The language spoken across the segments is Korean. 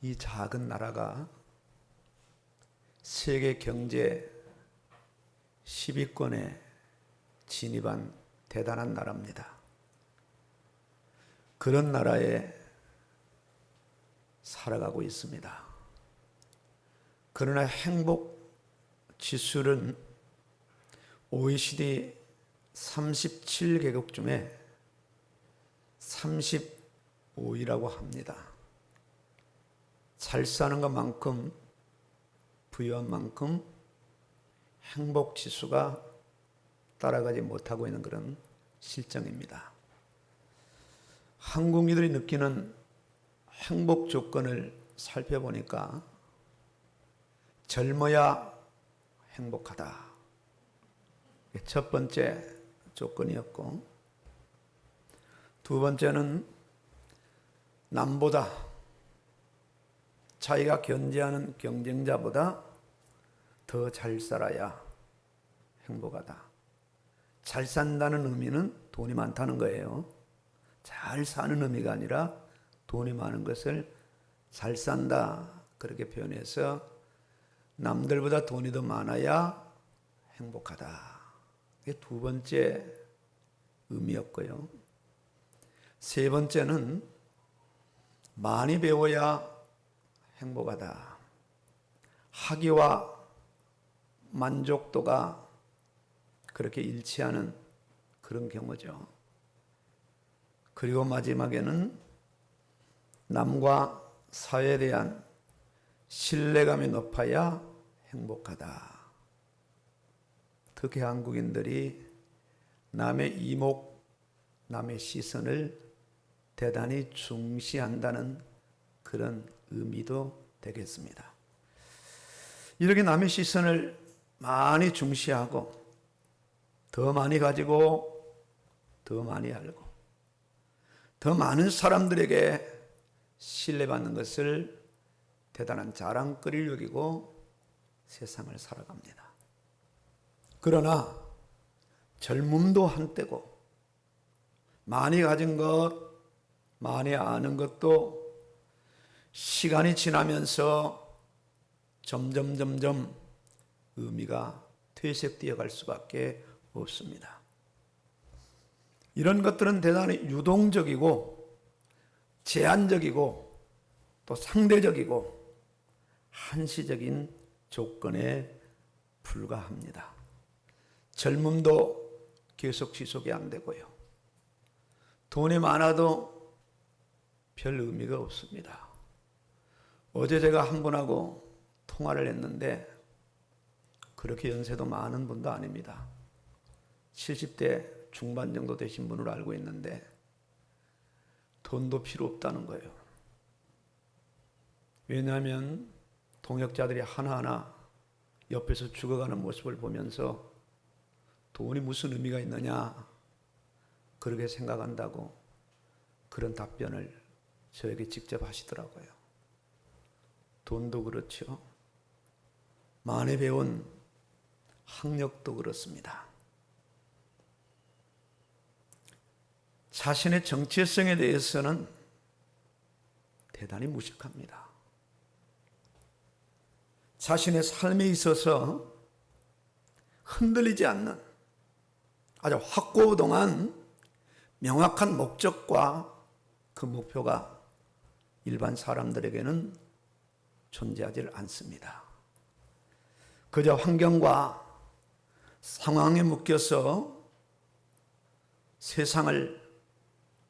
이 작은 나라가 세계 경제 10위권에 진입한 대단한 나라입니다. 그런 나라에 살아가고 있습니다. 그러나 행복 지수는 OECD 37개국 중에 35위라고 합니다. 잘 사는 것만큼, 부유한 만큼 행복 지수가 따라가지 못하고 있는 그런 실정입니다. 한국인들이 느끼는 행복 조건을 살펴보니까 젊어야 행복하다. 첫 번째 조건이었고, 두 번째는 남보다, 자기가 견제하는 경쟁자보다 더 잘 살아야 행복하다. 잘 산다는 의미는 돈이 많다는 거예요. 잘 사는 의미가 아니라 돈이 많은 것을 잘 산다, 그렇게 표현해서 남들보다 돈이 더 많아야 행복하다. 이게 두 번째 의미였고요. 세 번째는 많이 배워야 행복하다. 학위와 만족도가 그렇게 일치하는 그런 경우죠. 그리고 마지막에는 남과 사회에 대한 신뢰감이 높아야 행복하다. 특히 한국인들이 남의 이목, 남의 시선을 대단히 중시한다는 그런 의미도 되겠습니다. 이렇게 남의 시선을 많이 중시하고 더 많이 가지고 더 많이 알고 더 많은 사람들에게 신뢰받는 것을 대단한 자랑거리를 여기고 세상을 살아갑니다. 그러나 젊음도 한때고 많이 가진 것, 많이 아는 것도 시간이 지나면서 점점 의미가 퇴색되어 갈 수밖에 없습니다. 이런 것들은 대단히 유동적이고 제한적이고 또 상대적이고 한시적인 조건에 불과합니다. 젊음도 계속 지속이 안 되고요. 돈이 많아도 별 의미가 없습니다. 어제 제가 한 분하고 통화를 했는데 그렇게 연세도 많은 분도 아닙니다. 70대 중반 정도 되신 분으로 알고 있는데 돈도 필요 없다는 거예요. 왜냐하면 동역자들이 하나하나 옆에서 죽어가는 모습을 보면서 돈이 무슨 의미가 있느냐, 그렇게 생각한다고 그런 답변을 저에게 직접 하시더라고요. 돈도 그렇죠. 많이 배운 학력도 그렇습니다. 자신의 정체성에 대해서는 대단히 무식합니다. 자신의 삶에 있어서 흔들리지 않는 아주 확고부동한 명확한 목적과 그 목표가 일반 사람들에게는 존재하지 않습니다. 그저 환경과 상황에 묶여서 세상을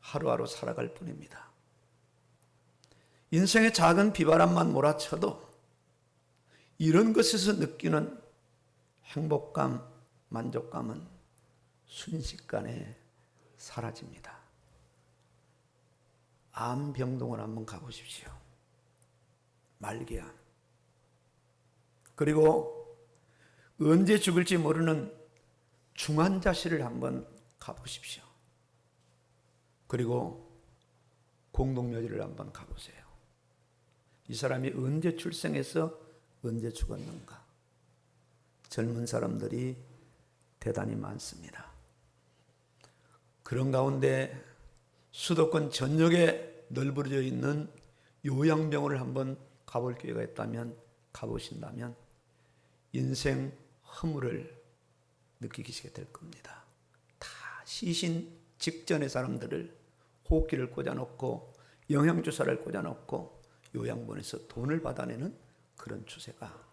하루하루 살아갈 뿐입니다. 인생의 작은 비바람만 몰아쳐도 이런 것에서 느끼는 행복감, 만족감은 순식간에 사라집니다. 암병동을 한번 가보십시오. 말기암. 그리고 언제 죽을지 모르는 중환자실을 한번 가보십시오. 그리고 공동묘지를 한번 가보세요. 이 사람이 언제 출생해서 언제 죽었는가. 젊은 사람들이 대단히 많습니다. 그런 가운데 수도권 전역에 널브러져 있는 요양병원을 한번 가볼 기회가 있다면, 가보신다면 인생 허물을 느끼시게 될 겁니다. 다 시신 직전의 사람들을 호흡기를 꽂아놓고 영양주사를 꽂아놓고 요양원에서 돈을 받아내는 그런 추세가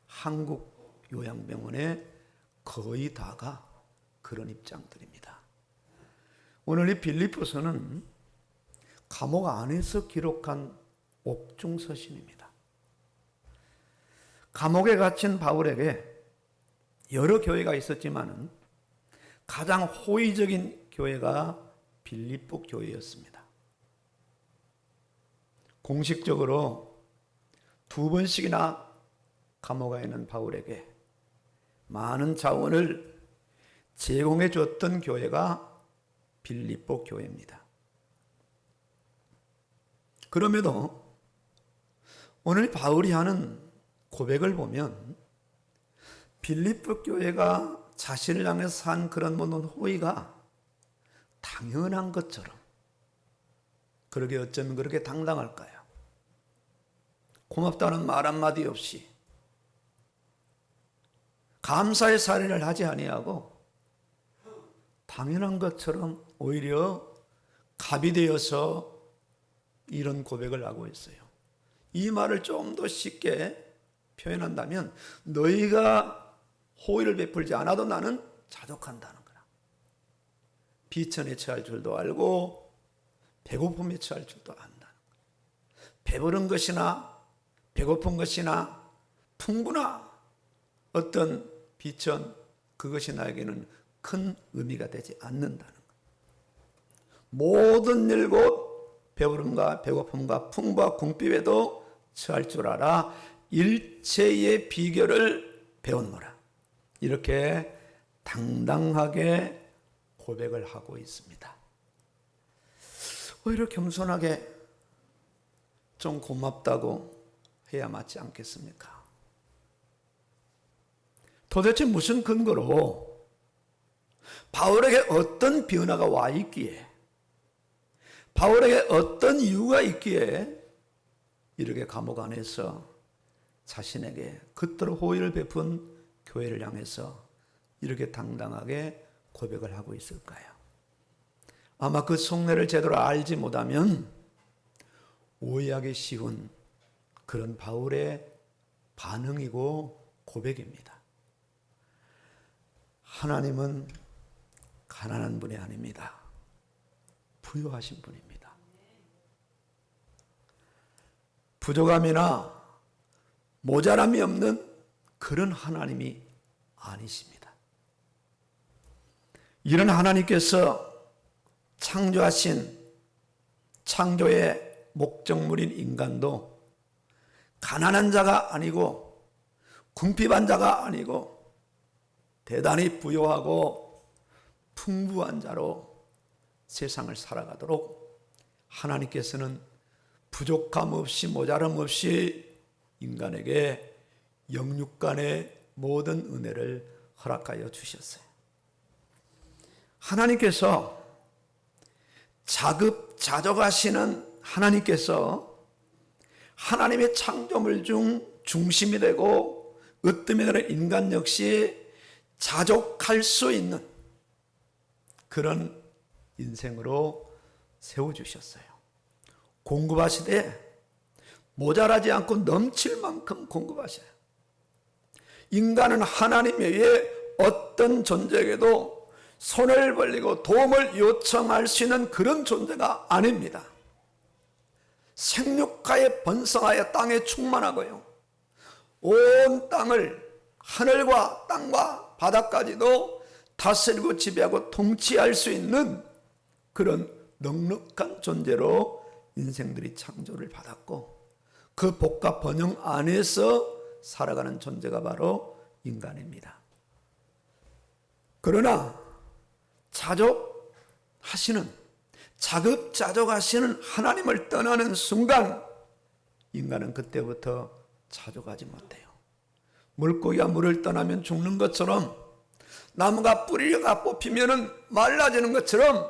한국 요양병원의 거의 다가 그런 입장들입니다. 오늘 이 빌립보서는 감옥 안에서 기록한 옥중서신입니다. 감옥에 갇힌 바울에게 여러 교회가 있었지만 가장 호의적인 교회가 빌립보 교회였습니다. 공식적으로 2번씩이나 감옥에 있는 바울에게 많은 자원을 제공해 줬던 교회가 빌립보 교회입니다. 그럼에도 오늘 바울이 하는 고백을 보면 빌립보 교회가 자신을 향해서 한 그런 모든 호의가 당연한 것처럼, 그러게 어쩌면 그렇게 당당할까요? 고맙다는 말 한마디 없이 감사의 사례를 하지 아니하고 당연한 것처럼 오히려 갑이 되어서 이런 고백을 하고 있어요. 이 말을 좀 더 쉽게 표현한다면 너희가 호의를 베풀지 않아도 나는 자족한다는 거라. 비천에 처할 줄도 알고 배고픔에 처할 줄도 안다는 거야. 배부른 것이나 배고픈 것이나 풍부나 어떤 비천, 그것이 나에게는 큰 의미가 되지 않는다는 거야. 모든 일곧 배부름과 배고픔과 풍부와 궁핍에도 처할 줄 알아 일체의 비결을 배웠노라. 이렇게 당당하게 고백을 하고 있습니다. 오히려 겸손하게 좀 고맙다고 해야 맞지 않겠습니까? 도대체 무슨 근거로 바울에게 어떤 변화가 와 있기에, 바울에게 어떤 이유가 있기에 이렇게 감옥 안에서 자신에게 그토록 호의를 베푼 교회를 향해서 이렇게 당당하게 고백을 하고 있을까요? 아마 그 속내를 제대로 알지 못하면 오해하기 쉬운 그런 바울의 반응이고 고백입니다. 하나님은 가난한 분이 아닙니다. 부유하신 분입니다. 부족함이나 모자람이 없는 그런 하나님이 아니십니다. 이런 하나님께서 창조하신 창조의 목적물인 인간도 가난한 자가 아니고 궁핍한 자가 아니고 대단히 부유하고 풍부한 자로 세상을 살아가도록 하나님께서는 부족함 없이 모자람 없이 인간에게 영육간의 모든 은혜를 허락하여 주셨어요. 하나님께서 자급자족하시는 하나님께서 하나님의 창조물 중 중심이 되고 으뜸이 되는 인간 역시 자족할 수 있는 그런 인생으로 세워주셨어요. 공급하시되 모자라지 않고 넘칠 만큼 공급하셔요. 인간은 하나님 외에 어떤 존재에게도 손을 벌리고 도움을 요청할 수 있는 그런 존재가 아닙니다. 생육하에 번성하여 땅에 충만하고요, 온 땅을 하늘과 땅과 바다까지도 다스리고 지배하고 통치할 수 있는 그런 넉넉한 존재로 인생들이 창조를 받았고 그 복과 번영 안에서 살아가는 존재가 바로 인간입니다. 그러나 자급자족하시는 하나님을 떠나는 순간 인간은 그때부터 자족하지 못해요. 물고기가 물을 떠나면 죽는 것처럼, 나무가 뿌리가 뽑히면 말라지는 것처럼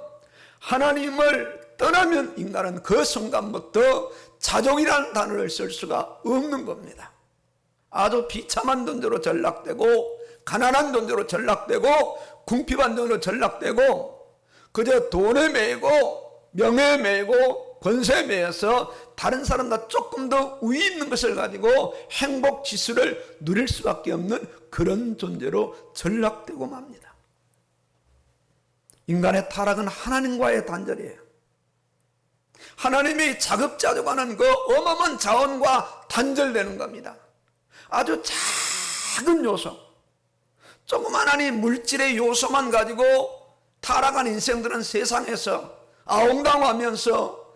하나님을 떠나면 인간은 그 순간부터 자족이라는 단어를 쓸 수가 없는 겁니다. 아주 비참한 존재로 전락되고 가난한 존재로 전락되고 궁핍한 존재로 전락되고 그저 돈에 매이고 명예에 매이고 권세에 매여서 다른 사람보다 조금 더 우위 있는 것을 가지고 행복 지수를 누릴 수밖에 없는 그런 존재로 전락되고 맙니다. 인간의 타락은 하나님과의 단절이에요. 하나님이 자급자족하는 그 어마어마한 자원과 단절되는 겁니다. 아주 작은 요소, 조그마한 물질의 요소만 가지고 타락한 인생들은 세상에서 아웅당하면서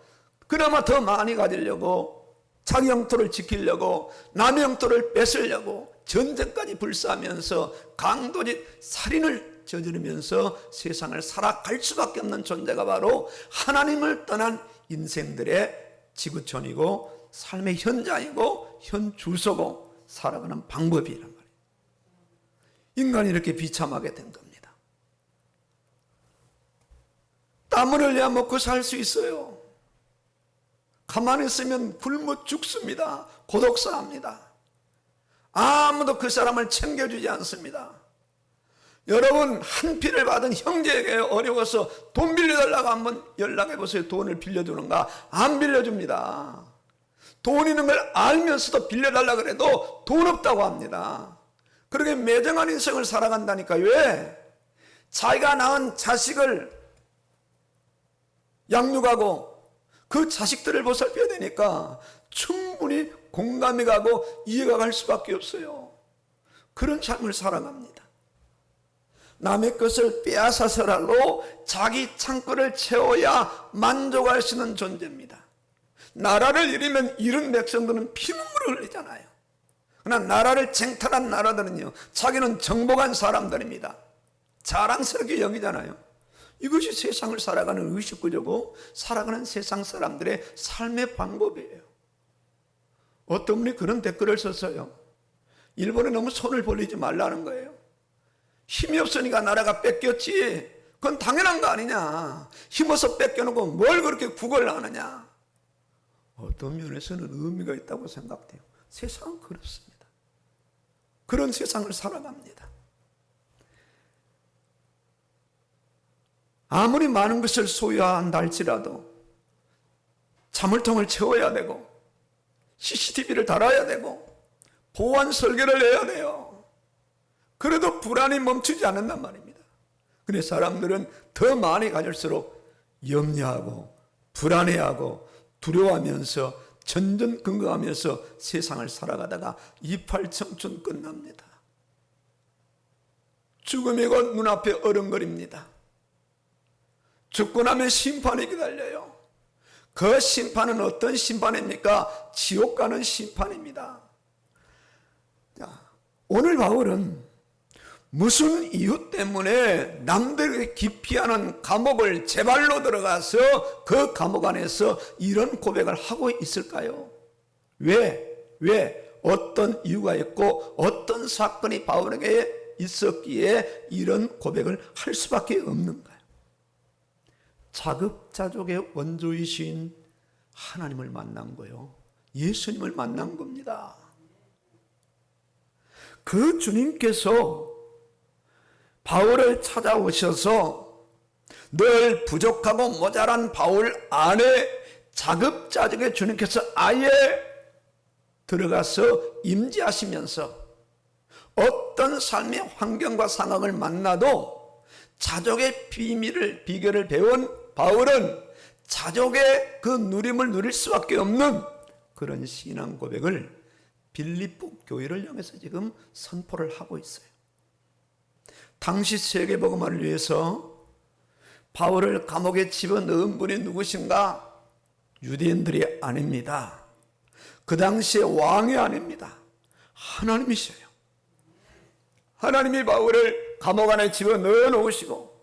그나마 더 많이 가지려고 자기 영토를 지키려고 남의 영토를 뺏으려고 전쟁까지 불사하면서 강도짓 살인을 저지르면서 세상을 살아갈 수밖에 없는 존재가 바로 하나님을 떠난 인생들의 지구촌이고 삶의 현장이고 현주소고 살아가는 방법이란 말이에요. 인간이 이렇게 비참하게 된 겁니다. 땀을 흘려야 먹고 살 수 있어요. 가만히 있으면 굶어 죽습니다. 고독사합니다. 아무도 그 사람을 챙겨주지 않습니다. 여러분, 한 피를 받은 형제에게 어려워서 돈 빌려달라고 한번 연락해 보세요. 돈을 빌려주는가? 안 빌려줍니다. 돈 있는 걸 알면서도 빌려달라고 그래도 돈 없다고 합니다. 그렇게 매정한 인생을 살아간다니까. 왜? 자기가 낳은 자식을 양육하고 그 자식들을 보살펴야 되니까 충분히 공감이 가고 이해가 갈 수밖에 없어요. 그런 삶을 살아갑니다. 남의 것을 빼앗아서라도 자기 창고를 채워야 만족할 수 있는 존재입니다. 나라를 잃으면 잃은 백성들은 피눈물을 흘리잖아요. 그러나 나라를 쟁탈한 나라들은요, 자기는 정복한 사람들입니다. 자랑스럽게 여기잖아요. 이것이 세상을 살아가는 의식구조고 살아가는 세상 사람들의 삶의 방법이에요. 어떤 분이 그런 댓글을 썼어요. 일본에 너무 손을 벌리지 말라는 거예요. 힘이 없으니까 나라가 뺏겼지. 그건 당연한 거 아니냐. 힘어서 뺏겨놓고 뭘 그렇게 구걸을 하느냐. 어떤 면에서는 의미가 있다고 생각돼요. 세상은 그렇습니다. 그런 세상을 살아갑니다. 아무리 많은 것을 소유한다 할지라도 자물통을 채워야 되고 CCTV를 달아야 되고 보안 설계를 해야 돼요. 그래도 불안이 멈추지 않는단 말입니다. 근데 사람들은 더 많이 가질수록 염려하고 불안해하고 두려워하면서 전전긍긍하면서 세상을 살아가다가 이팔청춘 끝납니다. 죽음이 곧 눈앞에 어른거립니다. 죽고 나면 심판이 기다려요. 그 심판은 어떤 심판입니까? 지옥 가는 심판입니다. 자, 오늘 바울은 무슨 이유 때문에 남들에게 기피하는 감옥을 제 발로 들어가서 그 감옥 안에서 이런 고백을 하고 있을까요? 왜? 어떤 이유가 있고 어떤 사건이 바울에게 있었기에 이런 고백을 할 수밖에 없는가요? 자급자족의 원조이신 하나님을 만난 거요. 예수님을 만난 겁니다. 그 주님께서 바울을 찾아오셔서 늘 부족하고 모자란 바울 안에 자급자족의 주님께서 아예 들어가서 임재하시면서 어떤 삶의 환경과 상황을 만나도 자족의 비결을 배운 바울은 자족의 그 누림을 누릴 수밖에 없는 그런 신앙 고백을 빌립보 교회를 향해서 지금 선포를 하고 있어요. 당시 세계복음화를 위해서 바울을 감옥에 집어넣은 분이 누구신가? 유대인들이 아닙니다. 그 당시의 왕이 아닙니다. 하나님이셔요. 하나님이 바울을 감옥 안에 집어넣어 놓으시고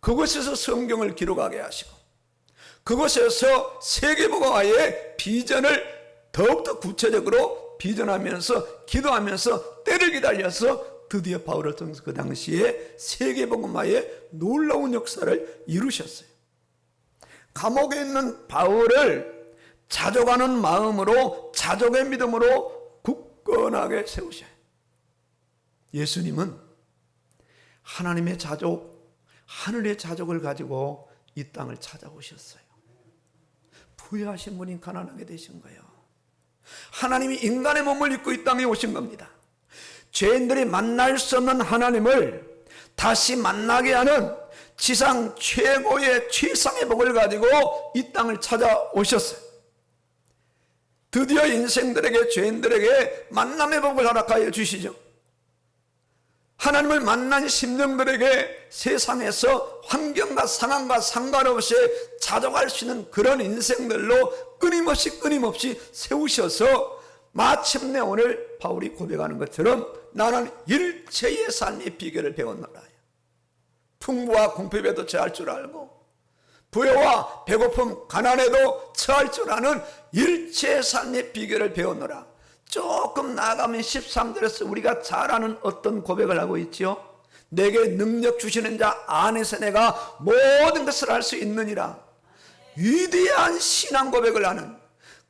그곳에서 성경을 기록하게 하시고 그곳에서 세계복음화의 비전을 더욱더 구체적으로 비전하면서 기도하면서 때를 기다려서 드디어 바울을 통해서 그 당시에 세계복음화의 놀라운 역사를 이루셨어요. 감옥에 있는 바울을 자족하는 마음으로, 자족의 믿음으로 굳건하게 세우셔요. 예수님은 하나님의 자족, 하늘의 자족을 가지고 이 땅을 찾아오셨어요. 부유하신 분이 가난하게 되신 거예요. 하나님이 인간의 몸을 입고 이 땅에 오신 겁니다. 죄인들이 만날 수 없는 하나님을 다시 만나게 하는 지상 최고의 최상의 복을 가지고 이 땅을 찾아오셨어요. 드디어 인생들에게, 죄인들에게 만남의 복을 허락하여 주시죠. 하나님을 만난 심령들에게 세상에서 환경과 상황과 상관없이 자족할 수 있는 그런 인생들로 끊임없이 세우셔서 마침내 오늘 바울이 고백하는 것처럼 나는 일체의 삶의 비결을 배웠노라. 풍부와 궁핍에도 처할 줄 알고 부여와 배고픔, 가난에도 처할 줄 아는 일체의 삶의 비결을 배웠노라. 조금 나아가면 13절에서 우리가 잘 아는 어떤 고백을 하고 있지요. 내게 능력 주시는 자 안에서 내가 모든 것을 할 수 있느니라. 위대한 신앙 고백을 하는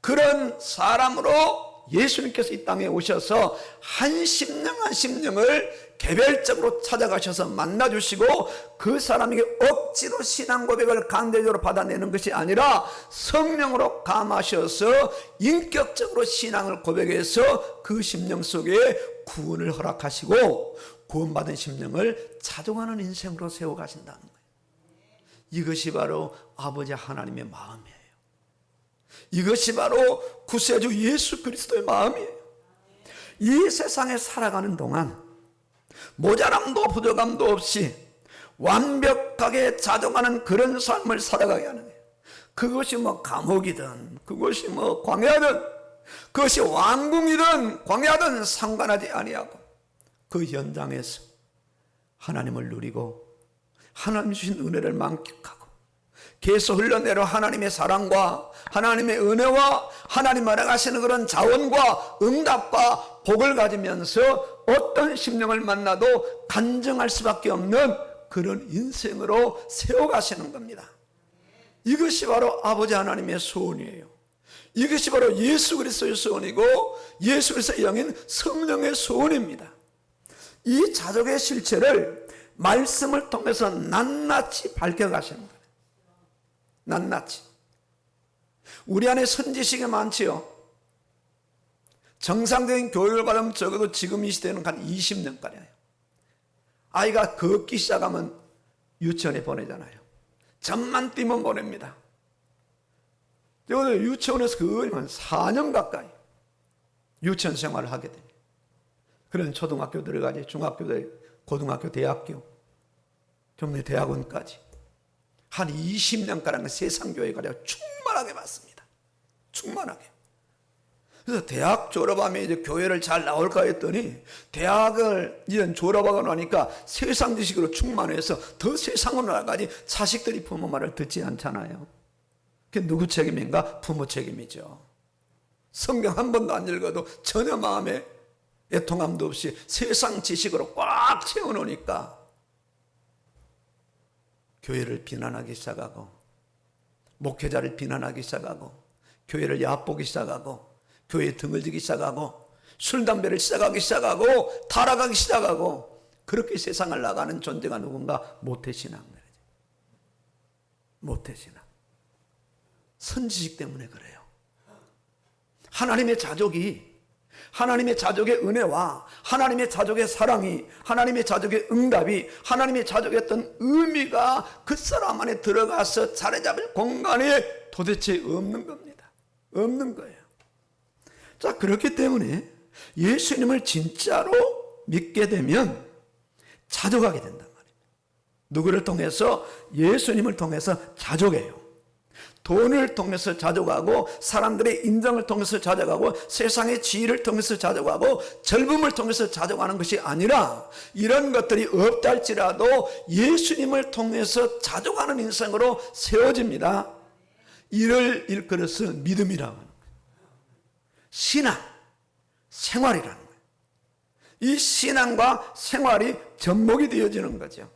그런 사람으로 예수님께서 이 땅에 오셔서 한 심령 한 심령을 개별적으로 찾아가셔서 만나주시고 그 사람에게 억지로 신앙 고백을 강제적으로 받아내는 것이 아니라 성령으로 감하셔서 인격적으로 신앙을 고백해서 그 심령 속에 구원을 허락하시고 구원받은 심령을 자족하는 인생으로 세워가신다는 거예요. 이것이 바로 아버지 하나님의 마음이에요. 이것이 바로 구세주 예수 그리스도의 마음이에요. 이 세상에 살아가는 동안 모자람도 부족함도 없이 완벽하게 자족하는 그런 삶을 살아가게 하는 거예요. 그것이 감옥이든 그것이 광야든 그것이 왕궁이든 광야든 상관하지 아니하고 그 현장에서 하나님을 누리고 하나님 주신 은혜를 만끽하고 계속 흘러내려 하나님의 사랑과 하나님의 은혜와 하나님 알아가시는 그런 자원과 응답과 복을 가지면서 어떤 심령을 만나도 간증할 수밖에 없는 그런 인생으로 세워가시는 겁니다. 이것이 바로 아버지 하나님의 소원이에요. 이것이 바로 예수 그리스도의 소원이고 예수 그리스도의 영인 성령의 소원입니다. 이 자족의 실체를 말씀을 통해서 낱낱이 밝혀가시는 거예요. 낱낱이. 우리 안에 선지식이 많지요. 정상적인 교육을 받으면 적어도 지금 이 시대는 한 20년까지예요. 아이가 걷기 시작하면 유치원에 보내잖아요. 잠만 뛰면 보냅니다. 적어도 유치원에서 거의 한 4년 가까이 유치원 생활을 하게 됩니다. 그런 초등학교 들어가지, 중학교, 고등학교, 대학교, 경례 대학원까지 한 20년가량 세상교회 가지고 충만하게 받습니다. 충만하게. 그래서 대학 졸업하면 이제 교회를 잘 나올까 했더니 대학을 이제 졸업하고 나니까 세상 지식으로 충만해서 더 세상으로 나가지 자식들이 부모 말을 듣지 않잖아요. 그게 누구 책임인가? 부모 책임이죠. 성경 한 번도 안 읽어도 전혀 마음에 애통함도 없이 세상 지식으로 꽉 채워놓으니까 교회를 비난하기 시작하고 목회자를 비난하기 시작하고 교회를 얕보기 시작하고 교회에 등을 지기 시작하고 술 담배를 시작하기 시작하고 타락하기 시작하고 그렇게 세상을 나가는 존재가 누군가? 모태신앙. 모태신앙. 선지식 때문에 그래요. 하나님의 자족이, 하나님의 자족의 은혜와 하나님의 자족의 사랑이, 하나님의 자족의 응답이, 하나님의 자족의 어떤 의미가 그 사람 안에 들어가서 자리 잡을 공간이 도대체 없는 겁니다. 없는 거예요. 자, 그렇기 때문에 예수님을 진짜로 믿게 되면 자족하게 된단 말이에요. 누구를 통해서? 예수님을 통해서 자족해요. 돈을 통해서 자족하고 사람들의 인정을 통해서 자족하고 세상의 지위를 통해서 자족하고 젊음을 통해서 자족하는 것이 아니라 이런 것들이 없다 할지라도 예수님을 통해서 자족하는 인생으로 세워집니다. 이를 일컬어서 믿음이라고 하는 거예요. 신앙, 생활이라는 거예요. 이 신앙과 생활이 접목이 되어지는 거죠.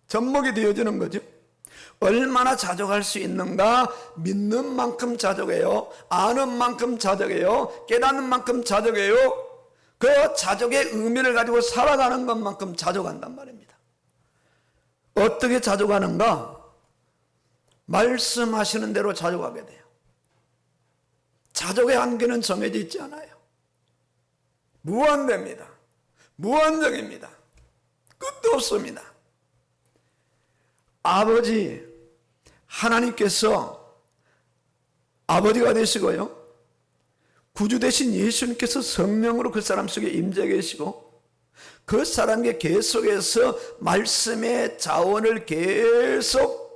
접목이 되어지는 거죠. 얼마나 자족할 수 있는가? 믿는 만큼 자족해요. 아는 만큼 자족해요. 깨닫는 만큼 자족해요. 그 자족의 의미를 가지고 살아가는 것만큼 자족한단 말입니다. 어떻게 자족하는가? 말씀하시는 대로 자족하게 돼요. 자족의 한계는 정해져 있지 않아요. 무한대입니다. 무한정입니다. 끝도 없습니다. 아버지 하나님께서 아버지가 되시고요, 구주 되신 예수님께서 성령으로 그 사람 속에 임재 계시고 그 사람의 계속해서 말씀의 자원을 계속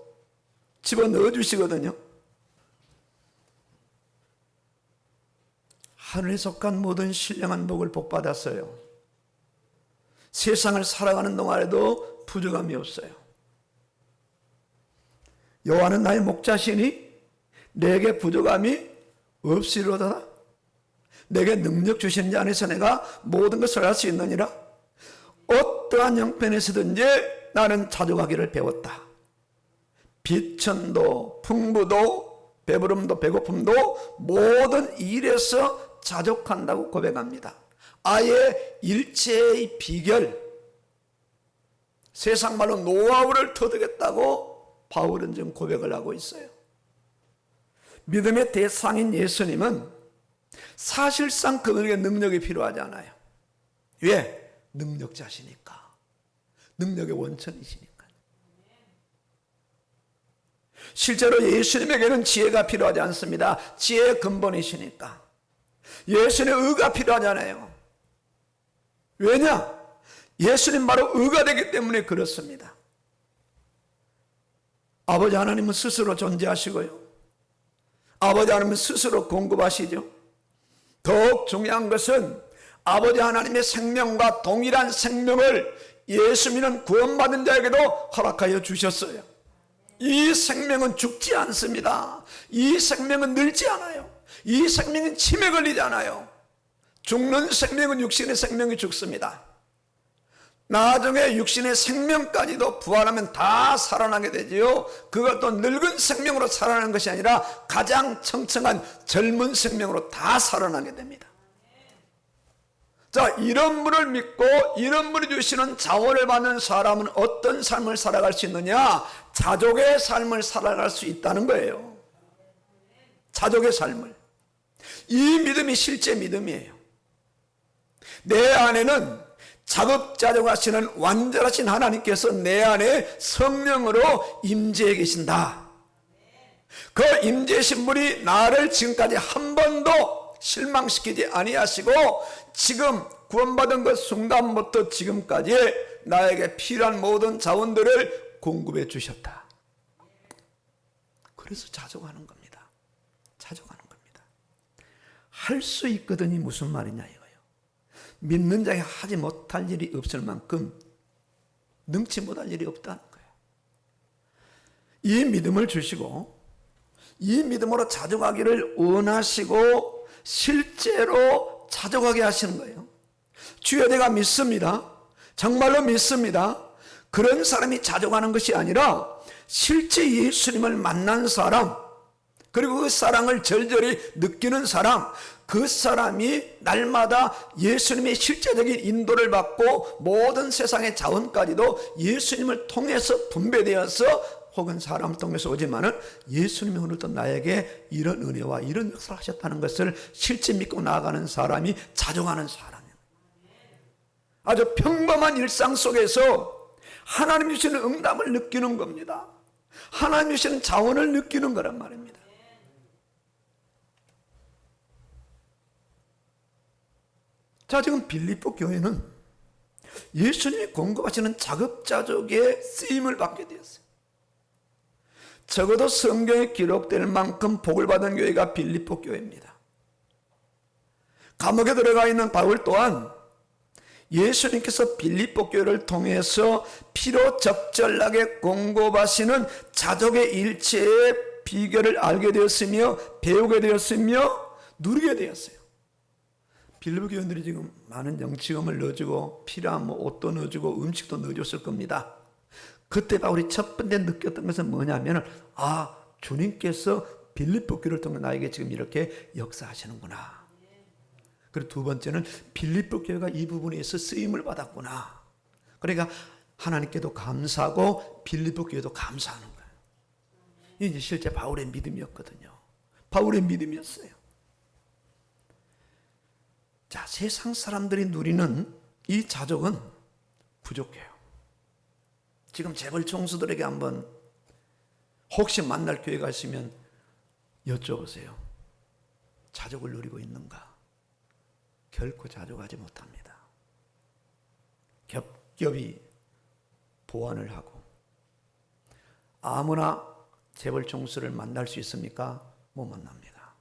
집어넣어 주시거든요. 하늘에 속한 모든 신령한 복을 복받았어요. 세상을 살아가는 동안에도 부족함이 없어요. 여호와는 나의 목자시니 내게 부족함이 없으리로다. 내게 능력 주신 자 안에서 내가 모든 것을 할 수 있느니라. 어떠한 형편에서든지 나는 자족하기를 배웠다. 비천도 풍부도 배부름도 배고픔도 모든 일에서 자족한다고 고백합니다. 아예 일체의 비결, 세상 말로 노하우를 터득했다고 바울은 지금 고백을 하고 있어요. 믿음의 대상인 예수님은 사실상 그분에게 능력이 필요하지 않아요. 왜? 능력자시니까. 능력의 원천이시니까. 실제로 예수님에게는 지혜가 필요하지 않습니다. 지혜의 근본이시니까. 예수님의 의가 필요하잖아요. 왜냐? 예수님 바로 의가 되기 때문에 그렇습니다. 아버지 하나님은 스스로 존재하시고요, 아버지 하나님은 스스로 공급하시죠. 더욱 중요한 것은 아버지 하나님의 생명과 동일한 생명을 예수 믿는 구원받은 자에게도 허락하여 주셨어요. 이 생명은 죽지 않습니다. 이 생명은 늙지 않아요. 이 생명은 침에 걸리지 않아요. 죽는 생명은 육신의 생명이 죽습니다. 나중에 육신의 생명까지도 부활하면 다 살아나게 되지요. 그것도 늙은 생명으로 살아나는 것이 아니라 가장 청청한 젊은 생명으로 다 살아나게 됩니다. 자, 이런 분을 믿고 이런 분이 주시는 자원을 받는 사람은 어떤 삶을 살아갈 수 있느냐? 자족의 삶을 살아갈 수 있다는 거예요. 자족의 삶을. 이 믿음이 실제 믿음이에요. 내 안에는 자급자족하시는 완전하신 하나님께서 내 안에 성령으로 임재해 계신다. 그 임재하신 분이 나를 지금까지 한 번도 실망시키지 아니하시고 지금 구원받은 그 순간부터 지금까지 나에게 필요한 모든 자원들을 공급해 주셨다. 그래서 자족하는 겁니다. 자족하는 겁니다. 할 수 있거든이 무슨 말이냐 이거예요. 믿는 자에게 하지 못할 일이 없을 만큼 능치 못할 일이 없다는 거예요. 이 믿음을 주시고 이 믿음으로 자족하기를 원하시고 실제로 자족하게 하시는 거예요. 주여 내가 믿습니다. 정말로 믿습니다. 그런 사람이 자족하는 것이 아니라 실제 예수님을 만난 사람, 그리고 그 사랑을 절절히 느끼는 사람, 그 사람이 날마다 예수님의 실제적인 인도를 받고 모든 세상의 자원까지도 예수님을 통해서 분배되어서 혹은 사람을 통해서 오지만은 예수님이 오늘도 나에게 이런 은혜와 이런 역사를 하셨다는 것을 실제 믿고 나아가는 사람이 자족하는 사람이에요. 아주 평범한 일상 속에서 하나님 주시는 응답을 느끼는 겁니다. 하나님 주시는 자원을 느끼는 거란 말입니다. 자, 지금 빌립보 교회는 예수님이 공급하시는 자급자족의 쓰임을 받게 되었어요. 적어도 성경에 기록될 만큼 복을 받은 교회가 빌립보 교회입니다. 감옥에 들어가 있는 바울 또한 예수님께서 빌립보 교회를 통해서 피로 적절하게 공급하시는 자족의 일체의 비결을 알게 되었으며 배우게 되었으며 누리게 되었어요. 빌립보 교회들이 지금 많은 영치금을 넣어주고 필요한 옷도 넣어주고 음식도 넣어줬을 겁니다. 그때 바울이 첫 번째 느꼈던 것은 뭐냐면, 주님께서 빌립보 교회를 통해 나에게 지금 이렇게 역사하시는구나. 그리고 두 번째는 빌립보 교회가 이 부분에서 쓰임을 받았구나. 그러니까 하나님께도 감사하고 빌립보 교회도 감사하는 거예요. 이게 실제 바울의 믿음이었거든요. 바울의 믿음이었어요. 자, 세상 사람들이 누리는 이 자족은 부족해요. 지금 재벌 총수들에게 한번 혹시 만날 교회가 있으면 여쭤보세요. 자족을 누리고 있는가? 결코 자족하지 못합니다. 겹겹이 보완을 하고. 아무나 재벌 총수를 만날 수 있습니까? 못 만납니다.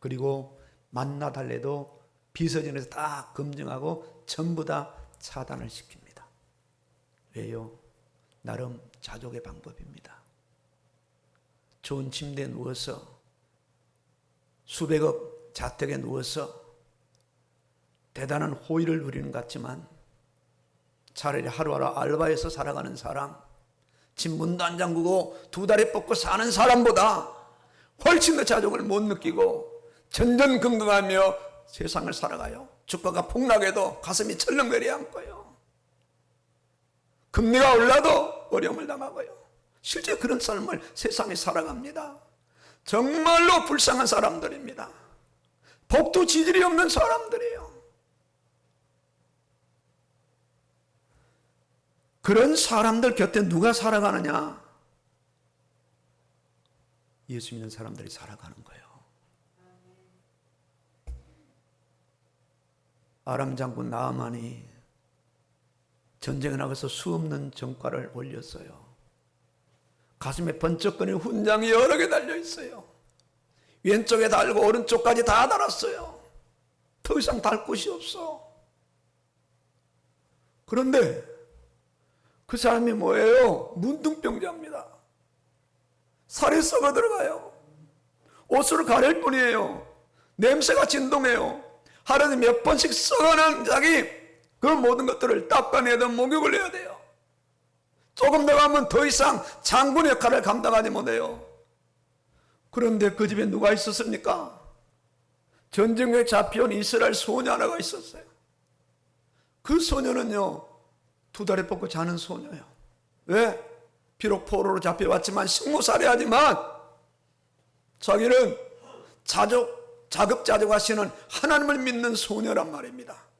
그리고 만나달래도 비서진에서 다 검증하고 전부 다 차단을 시킵니다. 왜요? 나름 자족의 방법입니다. 좋은 침대에 누워서 수백억 자택에 누워서 대단한 호의를 누리는 것 같지만 차라리 하루하루 알바해서 살아가는 사람, 집 문도 안 잠그고 두 다리 뻗고 사는 사람보다 훨씬 더 자족을 못 느끼고 전전긍긍하며 세상을 살아가요. 주가가 폭락해도 가슴이 철렁 내려앉고요. 금리가 올라도 어려움을 당하고요. 실제 그런 삶을 세상에 살아갑니다. 정말로 불쌍한 사람들입니다. 복도 지질이 없는 사람들이에요. 그런 사람들 곁에 누가 살아가느냐? 예수 믿는 사람들이 살아가는 거예요. 아람 장군 나아만이 전쟁에 나가서 수없는 전과를 올렸어요. 가슴에 번쩍거리는 훈장이 여러 개 달려 있어요. 왼쪽에 달고 오른쪽까지 다 달았어요. 더 이상 달 곳이 없어. 그런데 그 사람이 뭐예요? 문둥병자입니다. 살이 썩어 들어가요. 옷을 가릴 뿐이에요. 냄새가 진동해요. 하루에 몇 번씩 썩어난 자기 그 모든 것들을 닦아내도 목욕을 해야 돼요. 조금 더 가면 더 이상 장군 역할을 감당하지 못해요. 그런데 그 집에 누가 있었습니까? 전쟁에 잡혀온 이스라엘 소녀 하나가 있었어요. 그 소녀는요, 두 다리 뻗고 자는 소녀예요. 왜? 비록 포로로 잡혀왔지만 식모살이하지만 자기는 자급자족하시는 하나님을 믿는 소녀란 말입니다.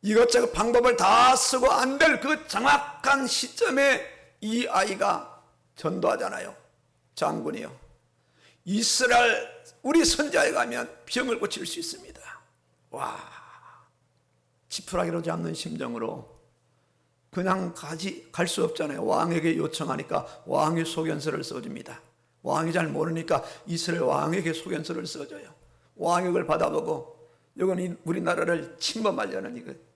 이것저것 방법을 다 쓰고 안 될 그 정확한 시점에 이 아이가 전도하잖아요. 장군이요. 이스라엘 우리 선지자에 가면 병을 고칠 수 있습니다. 와, 지푸라기로 잡는 심정으로 그냥 갈 수 없잖아요. 왕에게 요청하니까 왕의 소견서를 써줍니다. 왕이 잘 모르니까 이스라엘 왕에게 소견서를 써줘요. 왕이 그걸 받아보고 이건 우리나라를 침범하려는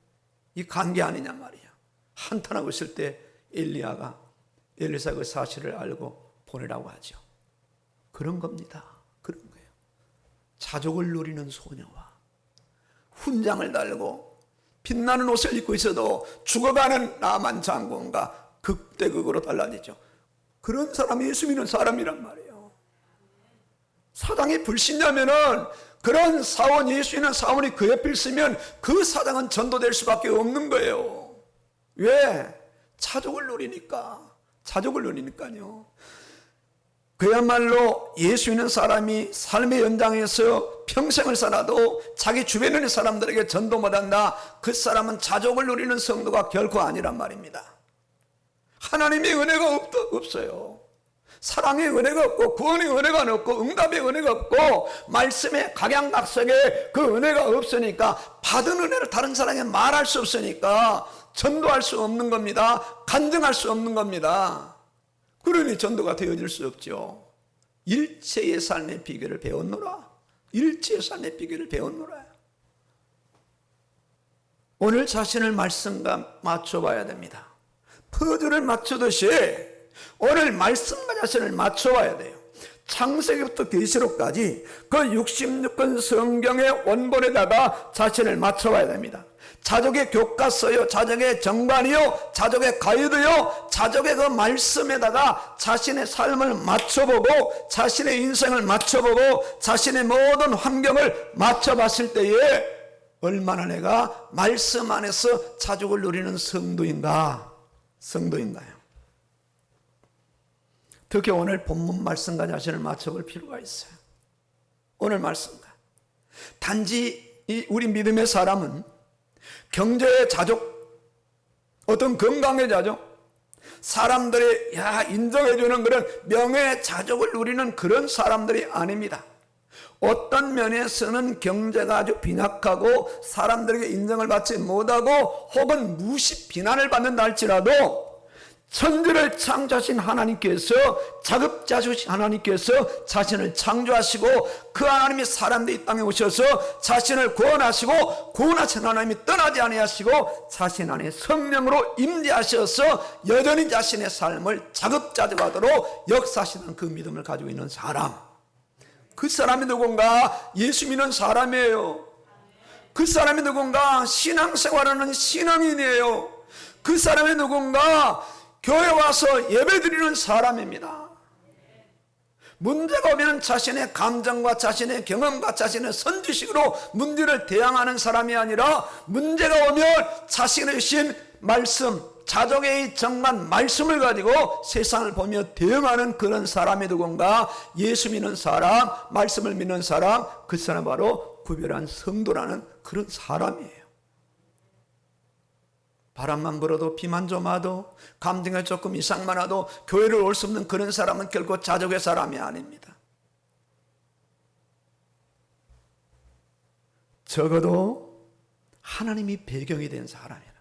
이 관계 아니냐 말이야. 한탄하고 있을 때 엘리사가 그 사실을 알고 보내라고 하죠. 그런 겁니다. 그런 거예요. 자족을 누리는 소녀와 훈장을 달고 빛나는 옷을 입고 있어도 죽어가는 나만 장군과 극대극으로 달라지죠. 그런 사람이 예수 믿는 사람이란 말이에요. 사장이 불신자면은 그런 사원, 예수 있는 사원이 그 옆에 있으면 그 사장은 전도될 수밖에 없는 거예요. 왜? 자족을 누리니까. 자족을 누리니까요. 그야말로 예수 있는 사람이 삶의 연장에서 평생을 살아도 자기 주변에 있는 사람들에게 전도 못한다. 그 사람은 자족을 누리는 성도가 결코 아니란 말입니다. 하나님의 은혜가 없어요. 사랑의 은혜가 없고 구원의 은혜가 없고 응답의 은혜가 없고 말씀의 각양각색의 그 은혜가 없으니까 받은 은혜를 다른 사람에게 말할 수 없으니까 전도할 수 없는 겁니다. 간증할 수 없는 겁니다. 그러니 전도가 되어질 수 없죠. 일체의 삶의 비결을 배웠노라. 일체의 삶의 비결을 배웠노라. 오늘 자신을 말씀과 맞춰봐야 됩니다. 퍼즐을 맞추듯이 오늘 말씀과 자신을 맞춰봐야 돼요. 창세기부터 계시록까지 그 66권 성경의 원본에다가 자신을 맞춰봐야 됩니다. 자족의 교과서요, 자족의 정관이요, 자족의 가이드요, 자족의 그 말씀에다가 자신의 삶을 맞춰보고 자신의 인생을 맞춰보고 자신의 모든 환경을 맞춰봤을 때에 얼마나 내가 말씀 안에서 자족을 누리는 성도인가요? 특히 오늘 본문 말씀과 자신을 맞춰볼 필요가 있어요. 오늘 말씀과 단지 우리 믿음의 사람은 경제의 자족, 어떤 건강의 자족, 사람들이 인정해주는 그런 명예의 자족을 누리는 그런 사람들이 아닙니다. 어떤 면에서는 경제가 아주 빈약하고 사람들에게 인정을 받지 못하고 혹은 무시 비난을 받는다 할지라도 천지를 창조하신 하나님께서, 자급자족하신 하나님께서 자신을 창조하시고 그 하나님이 사람들이 이 땅에 오셔서 자신을 구원하시고 구원하신 하나님이 떠나지 아니하시고 자신 안에 성령으로 임재하셔서 여전히 자신의 삶을 자급자족하도록 역사하시는 그 믿음을 가지고 있는 사람, 그 사람이 누군가? 예수 믿는 사람이에요. 그 사람이 누군가? 신앙생활하는 신앙인이에요. 그 사람이 누군가? 교회 와서 예배드리는 사람입니다. 문제가 오면 자신의 감정과 자신의 경험과 자신의 선지식으로 문제를 대항하는 사람이 아니라 문제가 오면 자신의 신 말씀, 자족의 정만 말씀을 가지고 세상을 보며 대응하는 그런 사람이 누군가? 예수 믿는 사람, 말씀을 믿는 사람, 그 사람 바로 구별한 성도라는 그런 사람이에요. 바람만 불어도 비만 좀 와도 감정에 조금 이상만 와도 교회를 올 수 없는 그런 사람은 결코 자족의 사람이 아닙니다. 적어도 하나님이 배경이 된 사람이에요.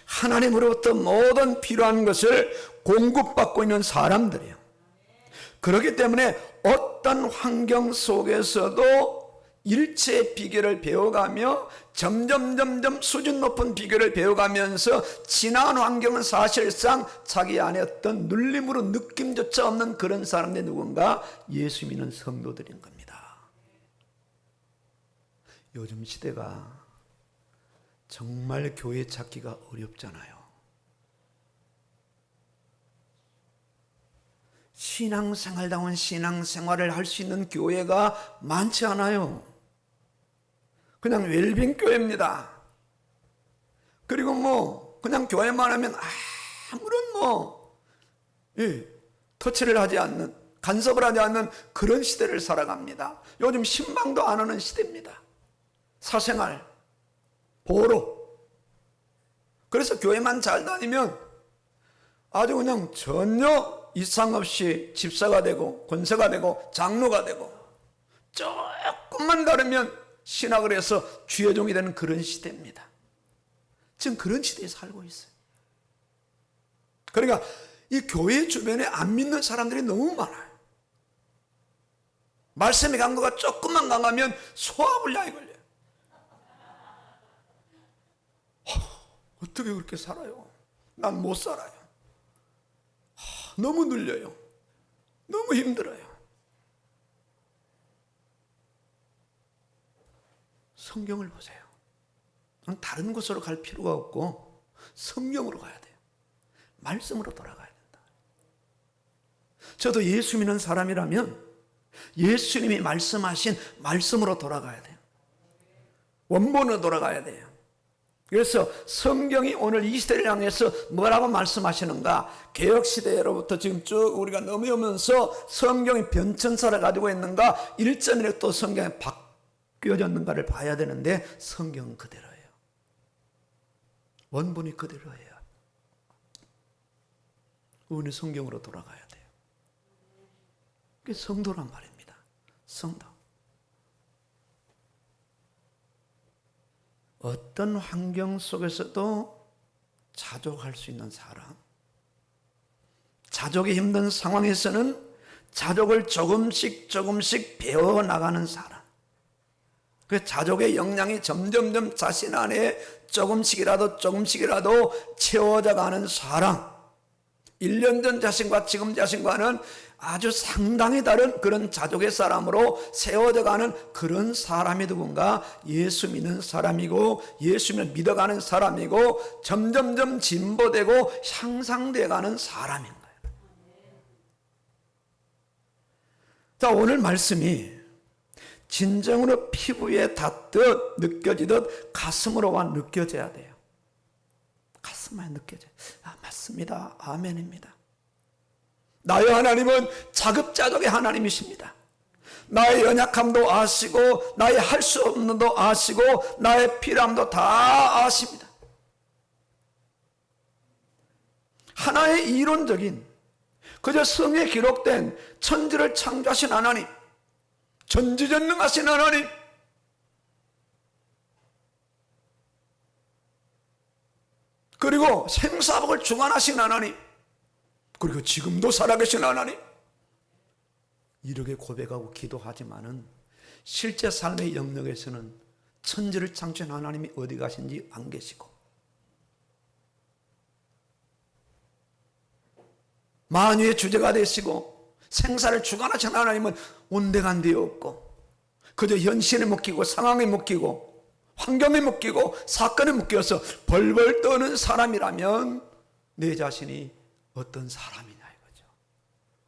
하나님으로부터 모든 필요한 것을 공급받고 있는 사람들이에요. 그렇기 때문에 어떤 환경 속에서도 일체의 비결을 배워가며 점점 수준 높은 비결을 배워가면서 지나간 환경은 사실상 자기 안에 어떤 눌림으로 느낌조차 없는 그런 사람들이 누군가? 예수 믿는 성도들인 겁니다. 요즘 시대가 정말 교회 찾기가 어렵잖아요. 신앙생활다운 신앙생활을 할 수 있는 교회가 많지 않아요. 그냥 웰빙 교회입니다. 그리고 그냥 교회만 하면 아무런 터치를 하지 않는, 간섭을 하지 않는 그런 시대를 살아갑니다. 요즘 신방도 안 하는 시대입니다. 사생활 보호로. 그래서 교회만 잘 다니면 아주 그냥 전혀 이상 없이 집사가 되고 권사가 되고 장로가 되고 조금만 다르면 신학을 해서 주의 종이 되는 그런 시대입니다. 지금 그런 시대에 살고 있어요. 그러니까 이 교회 주변에 안 믿는 사람들이 너무 많아요. 말씀의 강도가 조금만 강하면 소화불량이 걸려요. 어떻게 그렇게 살아요? 난 못 살아요. 너무 눌려요. 너무 힘들어요. 성경을 보세요. 다른 곳으로 갈 필요가 없고 성경으로 가야 돼요. 말씀으로 돌아가야 된다. 저도 예수 믿는 사람이라면 예수님이 말씀하신 말씀으로 돌아가야 돼요. 원본으로 돌아가야 돼요. 그래서 성경이 오늘 이 시대를 향해서 뭐라고 말씀하시는가? 개혁시대로부터 지금 쭉 우리가 넘어오면서 성경이 변천사를 가지고 있는가? 일전에 또 성경이 바뀌어졌는가를 봐야 되는데 성경은 그대로예요. 원본이 그대로예요. 우리는 성경으로 돌아가야 돼요. 그게 성도란 말입니다. 성도. 어떤 환경 속에서도 자족할 수 있는 사람, 자족이 힘든 상황에서는 자족을 조금씩 배워나가는 사람, 그 자족의 역량이 점점점 자신 안에 조금씩이라도 채워져 가는 사람, 1년 전 자신과 지금 자신과는 아주 상당히 다른 그런 자족의 사람으로 세워져 가는 그런 사람이 누군가? 예수 믿는 사람이고 예수를 믿어가는 사람이고 점점점 진보되고 향상되어 가는 사람인 거예요. 자, 오늘 말씀이 진정으로 피부에 닿듯 느껴지듯 가슴으로만 느껴져야 돼요. 가슴만 느껴져요. 아, 맞습니다. 아멘입니다. 나의 하나님은 자급자족의 하나님이십니다. 나의 연약함도 아시고 나의 할 수 없는 것도 아시고 나의 필요함도 다 아십니다. 하나의 이론적인 그저 성에 기록된 천지를 창조하신 하나님, 전지전능하신 하나님, 그리고 생사복을 주관하신 하나님, 그리고 지금도 살아계신 하나님, 이렇게 고백하고 기도하지만은 실제 삶의 영역에서는 천지를 창조한 하나님이 어디 가신지 안 계시고, 만유의 주제가 되시고 생사를 주관하신 하나님은 온데간데 없고 그저 현실에 묶이고 상황에 묶이고 환경에 묶이고 사건에 묶여서 벌벌 떠는 사람이라면 내 자신이 어떤 사람이냐 이거죠.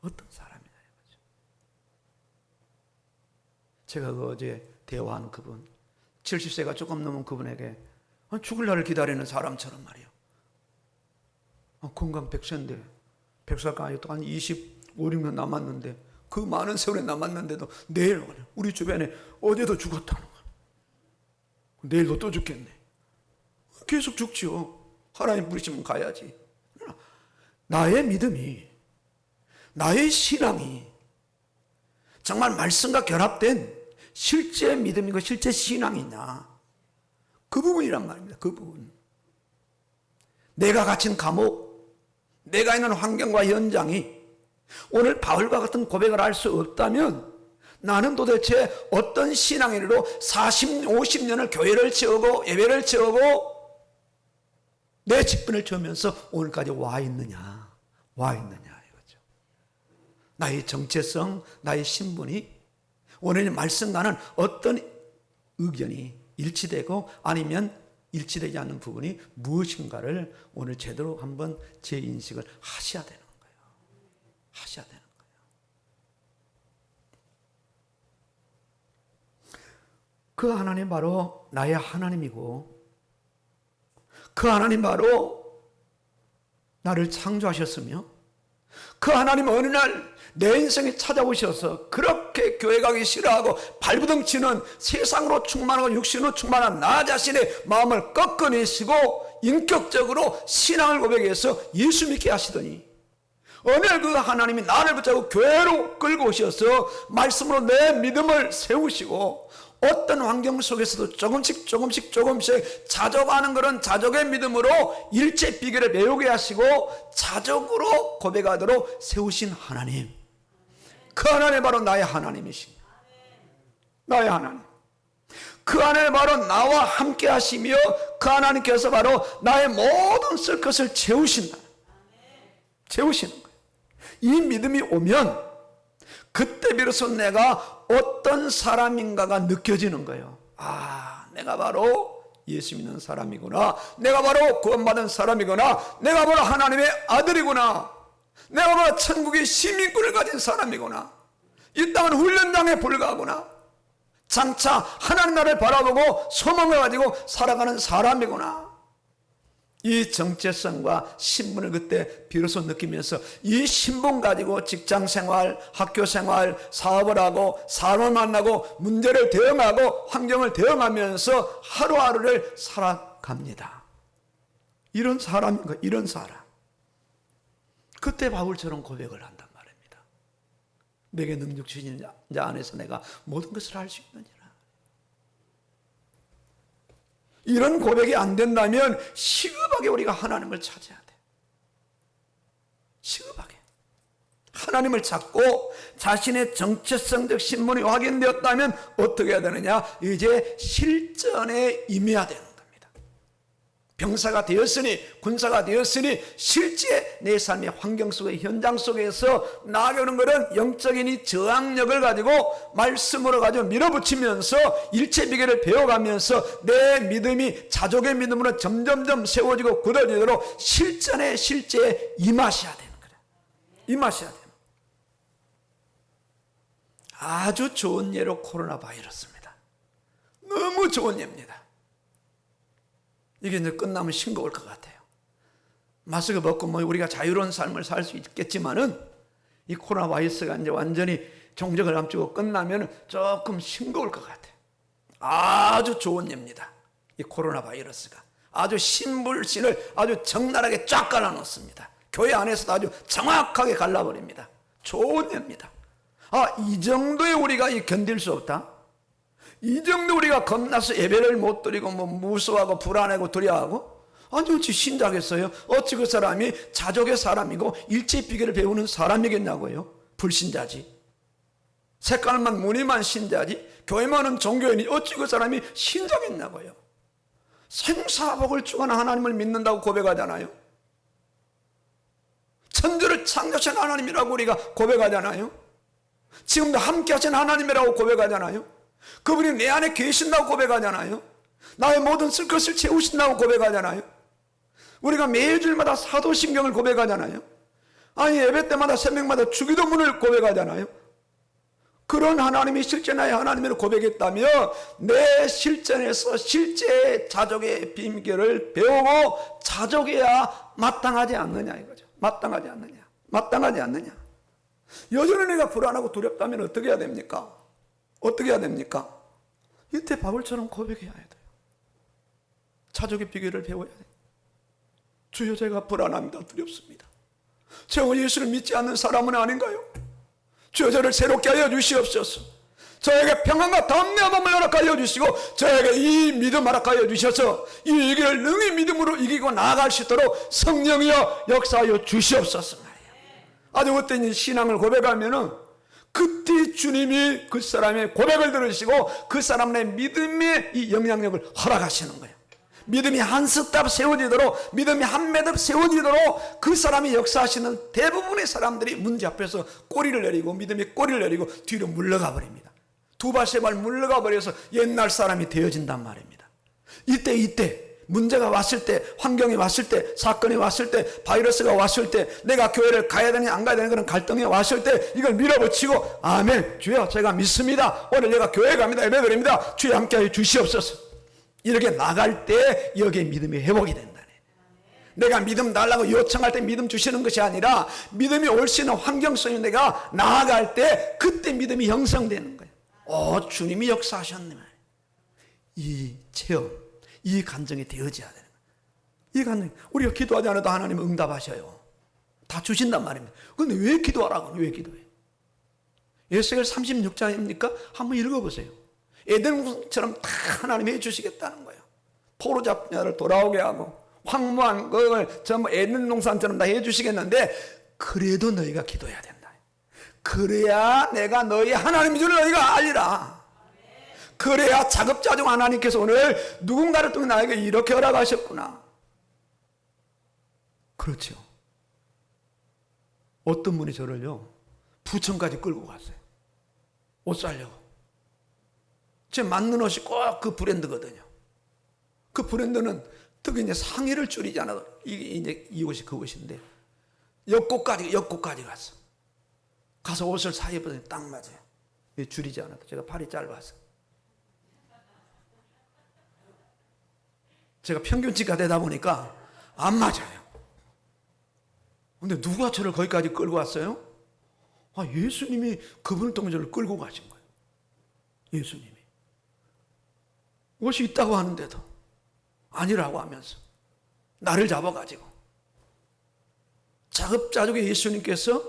어떤 사람이냐 이거죠. 제가 어제 대화한 그분, 70세가 조금 넘은 그분에게 죽을 날을 기다리는 사람처럼 말이에요. 건강 100세인데 100살까지 또 한 25, 6년 남았는데 그 많은 세월이 남았는데도 내일 우리 주변에 어제도 죽었다는 거예요. 내일도 또 죽겠네. 계속 죽지요. 하나님 부르시면 가야지. 나의 믿음이, 나의 신앙이 정말 말씀과 결합된 실제 믿음이고 실제 신앙이냐, 그 부분이란 말입니다. 그 부분. 내가 갇힌 감옥, 내가 있는 환경과 현장이 오늘 바울과 같은 고백을 할 수 없다면 나는 도대체 어떤 신앙인으로 40, 50년을 교회를 채우고 예배를 채우고 내 직분을 채우면서 오늘까지 와 있느냐 이거죠. 나의 정체성, 나의 신분이 오늘 말씀과는 어떤 의견이 일치되고 아니면 일치되지 않는 부분이 무엇인가를 오늘 제대로 한번 재인식을 하셔야 되는 거예요. 하셔야 되는 거예요. 그 하나님 바로 나의 하나님이고 그 하나님 바로 나를 창조하셨으며 그 하나님 어느 날 내 인생에 찾아오셔서 그렇게 교회 가기 싫어하고 발부둥 치는 세상으로 충만하고 육신으로 충만한 나 자신의 마음을 꺾어내시고 인격적으로 신앙을 고백해서 예수 믿게 하시더니 어느 날 그 하나님이 나를 붙잡고 교회로 끌고 오셔서 말씀으로 내 믿음을 세우시고 어떤 환경 속에서도 조금씩 자족하는 그런 자족의 믿음으로 일체 비결을 배우게 하시고 자족으로 고백하도록 세우신 하나님, 그 하나님 바로 나의 하나님이십니다. 나의 하나님, 그 하나님 바로 나와 함께 하시며 그 하나님께서 바로 나의 모든 쓸 것을 채우신다. 채우시는 거예요. 이 믿음이 오면 그때 비로소 내가 어떤 사람인가가 느껴지는 거예요. 아, 내가 바로 예수 믿는 사람이구나. 내가 바로 구원받은 사람이구나. 내가 바로 하나님의 아들이구나. 내가 바로 천국의 시민권을 가진 사람이구나. 이 땅은 훈련장에 불과하구나. 장차 하나님 나라를 바라보고 소망을 가지고 살아가는 사람이구나. 이 정체성과 신분을 그때 비로소 느끼면서 이 신분 가지고 직장생활, 학교생활, 사업을 하고 사람을 만나고 문제를 대응하고 환경을 대응하면서 하루하루를 살아갑니다. 이런 사람인가? 이런 사람. 그때 바울처럼 고백을 한단 말입니다. 내게 능력 주신 자 안에서 내가 모든 것을 할 수 있느니라. 이런 고백이 안 된다면 시급하게 우리가 하나님을 찾아야 돼. 시급하게 하나님을 찾고 자신의 정체성적 신분이 확인되었다면 어떻게 해야 되느냐? 이제 실전에 임해야 되는 겁니다. 병사가 되었으니, 군사가 되었으니 실제 내 삶의 환경 속의 현장 속에서 나아가는 것은 영적인 이 저항력을 가지고 말씀으로 가지고 밀어붙이면서 일체 비결을 배워가면서 내 믿음이 자족의 믿음으로 점점점 세워지고 굳어지도록 실전에 실제에 임하셔야 되는 거예요. 임하셔야 돼요. 아주 좋은 예로 코로나 바이러스입니다. 너무 좋은 예입니다. 이게 이제 끝나면 싱거울 것 같아요. 마스크 벗고 뭐 우리가 자유로운 삶을 살 수 있겠지만은 이 코로나 바이러스가 이제 완전히 종적을 감추고 끝나면 조금 싱거울 것 같아요. 아주 좋은 예입니다. 이 코로나 바이러스가 아주 신불신을 아주 적나라하게 쫙 갈라놓습니다. 교회 안에서도 아주 정확하게 갈라버립니다. 좋은 예입니다. 이 정도에 우리가 견딜 수 없다? 이 정도 우리가 겁나서 예배를 못 드리고 뭐 무서워하고 불안하고 두려워하고? 아니 어찌 신자겠어요? 어찌 그 사람이 자족의 사람이고 일체 비결을 배우는 사람이겠냐고요? 불신자지. 색깔만 무늬만 신자지 교회만 은 종교인이 어찌 그 사람이 신자겠냐고요? 생사복을 주관한 하나님을 믿는다고 고백하잖아요. 천지를 창조하신 하나님이라고 우리가 고백하잖아요. 지금도 함께 하신 하나님이라고 고백하잖아요. 그분이 내 안에 계신다고 고백하잖아요. 나의 모든 쓸 것을 채우신다고 고백하잖아요. 우리가 매주일마다 사도신경을 고백하잖아요. 아니 예배 때마다 새벽마다 주기도문을 고백하잖아요. 그런 하나님이 실제 나의 하나님으로 고백했다며 내 실전에서 실제 자족의 비밀을 배우고 자족해야 마땅하지 않느냐 이거죠. 마땅하지 않느냐. 마땅하지 않느냐. 여전히 내가 불안하고 두렵다면 어떻게 해야 됩니까? 어떻게 해야 됩니까? 이때 바울처럼 고백해야 돼요. 자족의 비결을 배워야 돼요. 주여 제가 불안합니다. 두렵습니다. 제가 예수를 믿지 않는 사람은 아닌가요? 주여 저를 새롭게 하여 주시옵소서. 저에게 평안과 담대한 마음을 허락하여 주시고 저에게 이 믿음 허락하여 주셔서 이 위기를 능히 믿음으로 이기고 나아갈 수 있도록 성령이여 역사하여 주시옵소서 말이에요. 아주 어떤 신앙을 고백하면은 그때 주님이 그 사람의 고백을 들으시고 그 사람의 믿음의 이 영향력을 허락하시는 거예요. 믿음이 한 스탑 세워지도록, 믿음이 한 매듭 세워지도록 그 사람이 역사하시는 대부분의 사람들이 문제 앞에서 꼬리를 내리고 믿음이 꼬리를 내리고 뒤로 물러가 버립니다. 두 발 세 발 물러가 버려서 옛날 사람이 되어진단 말입니다. 이때 문제가 왔을 때, 환경이 왔을 때, 사건이 왔을 때, 바이러스가 왔을 때, 내가 교회를 가야 되느냐 안 가야 되는 그런 갈등이 왔을 때 이걸 밀어붙이고 아멘 주여 제가 믿습니다. 오늘 내가 교회 갑니다. 예배드립니다. 주여 함께하여 주시옵소서. 이렇게 나갈 때 여기에 믿음이 회복이 된다네. 내가 믿음 달라고 요청할 때 믿음 주시는 것이 아니라 믿음이 올 수 있는 환경 속에 내가 나아갈 때 그때 믿음이 형성되는 거예요. 주님이 역사하셨네. 이 체험, 이 감정이 되어져야 되는 거예요. 이 감정, 우리가 기도하지 않아도 하나님은 응답하셔요. 다 주신단 말입니다. 그런데 왜 기도하라고? 왜 기도해? 에스겔 36장입니까? 한번 읽어보세요. 에덴처럼 다 하나님이 해주시겠다는 거예요. 포로 잡은 자를 돌아오게 하고 황무한 것을 전부 에덴 동산처럼 다 해주시겠는데 그래도 너희가 기도해야 된다. 그래야 내가 너희 하나님인 줄 너희가 알리라. 그래야 자급자족 하나님께서 오늘 누군가를 통해 나에게 이렇게 허락하셨구나. 그렇죠. 어떤 분이 저를요 부천까지 끌고 갔어요. 옷 사려고. 제 맞는 옷이 꼭 그 브랜드거든요. 그 브랜드는 특히 이제 상의를 줄이지 않아도 이제 이 옷이 그 옷인데 옆곡까지 갔어. 가서 옷을 사 입었더니 딱 맞아요. 줄이지 않아도. 제가 팔이 짧아서. 제가 평균치가 되다 보니까 안 맞아요. 근데 누가 저를 거기까지 끌고 왔어요? 예수님이 그분을 통해 저를 끌고 가신 거예요. 예수님이. 옷이 있다고 하는데도 아니라고 하면서 나를 잡아가지고 자급자족의 예수님께서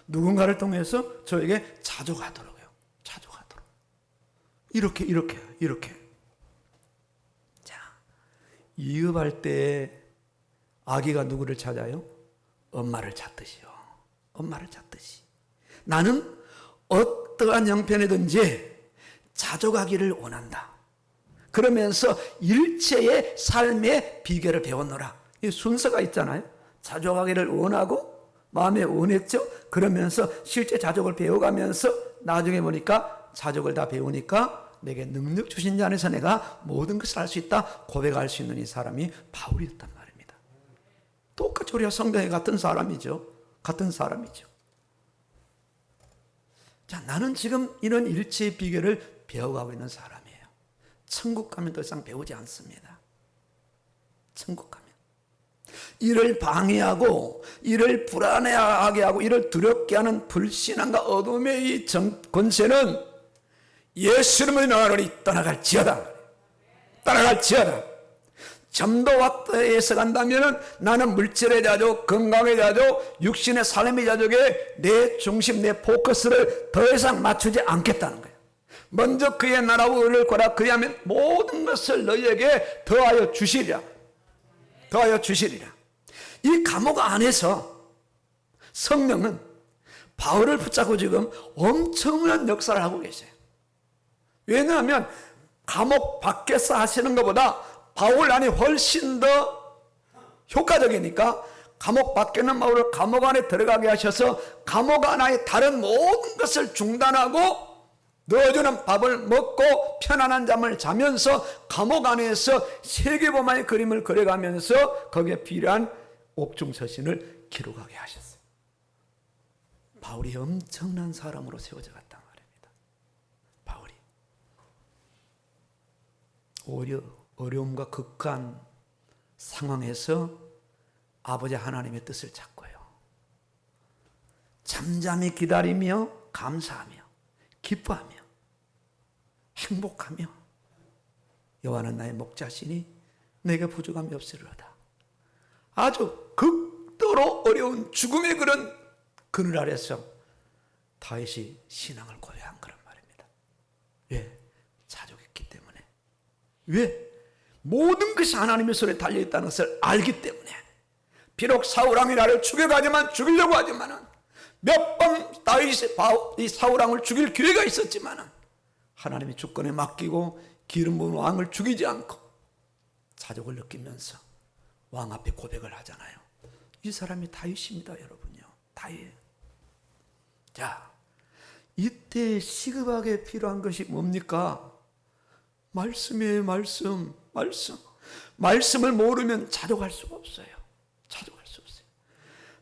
누군가를 통해서 저에게 자족하도록요. 자족하도록. 이렇게. 자, 이업할 때 아기가 누구를 찾아요? 엄마를 찾듯이요. 엄마를 찾듯이. 나는 어떠한 형편이든지 자족하기를 원한다. 그러면서 일체의 삶의 비결을 배웠노라. 이 순서가 있잖아요. 자족하기를 원하고 마음에 원했죠. 그러면서 실제 자족을 배워가면서 나중에 보니까 자족을 다 배우니까 내게 능력 주신 자 안에서 내가 모든 것을 할 수 있다 고백할 수 있는 이 사람이 바울이었단 말입니다. 똑같이 우리가 성경에 같은 사람이죠. 같은 사람이죠. 자, 나는 지금 이런 일체의 비결을 배워가고 있는 사람이에요. 천국 가면 더 이상 배우지 않습니다. 천국 가면 이를 방해하고 이를 불안해하게 하고 이를 두렵게 하는 불신앙과 어둠의 이 권세는 예수 이름으로 나가노니 떠나갈지어다. 떠나갈지어다. 점도와에서 간다면 나는 물질의 자족, 건강의 자족, 육신의 삶의 자족에 내 중심, 내 포커스를 더 이상 맞추지 않겠다는 거예요. 먼저 그의 나라와 의를 구하라. 그리하면 모든 것을 너희에게 더하여 주시리라. 더하여 주시리라. 이 감옥 안에서 성령은 바울을 붙잡고 지금 엄청난 역사를 하고 계세요. 왜냐하면 감옥 밖에서 하시는 것보다 바울 안이 훨씬 더 효과적이니까 감옥 밖에 있는 바울을 감옥 안에 들어가게 하셔서 감옥 안의 다른 모든 것을 중단하고 넣어주는 밥을 먹고 편안한 잠을 자면서 감옥 안에서 세계보마의 그림을 그려가면서 거기에 필요한 옥중서신을 기록하게 하셨어요. 바울이 엄청난 사람으로 세워져 갔단 말입니다. 바울이 오히려 어려움과 극한 상황에서 아버지 하나님의 뜻을 찾고요. 잠잠히 기다리며 감사하며 기뻐하며 행복하며 여호와는 나의 목자시니 내게 부족함이 없으리로다. 아주 극도로 어려운 죽음의 그런 그늘 아래서 다윗이 신앙을 고백한 그런 말입니다. 왜? 자족했기 때문에. 왜? 모든 것이 하나님의 손에 달려있다는 것을 알기 때문에. 비록 사울왕이 나를 죽여가지만 죽이려고 하지만 몇 번 다윗이 이 사울왕을 죽일 기회가 있었지만 하나님의 주권에 맡기고 기름 부은 왕을 죽이지 않고 자족을 느끼면서 왕 앞에 고백을 하잖아요. 이 사람이 다윗입니다, 여러분요. 다윗. 자, 이때 시급하게 필요한 것이 뭡니까? 말씀이에요. 말씀. 말씀을 모르면 자족할 수가 없어요. 자족할 수 없어요.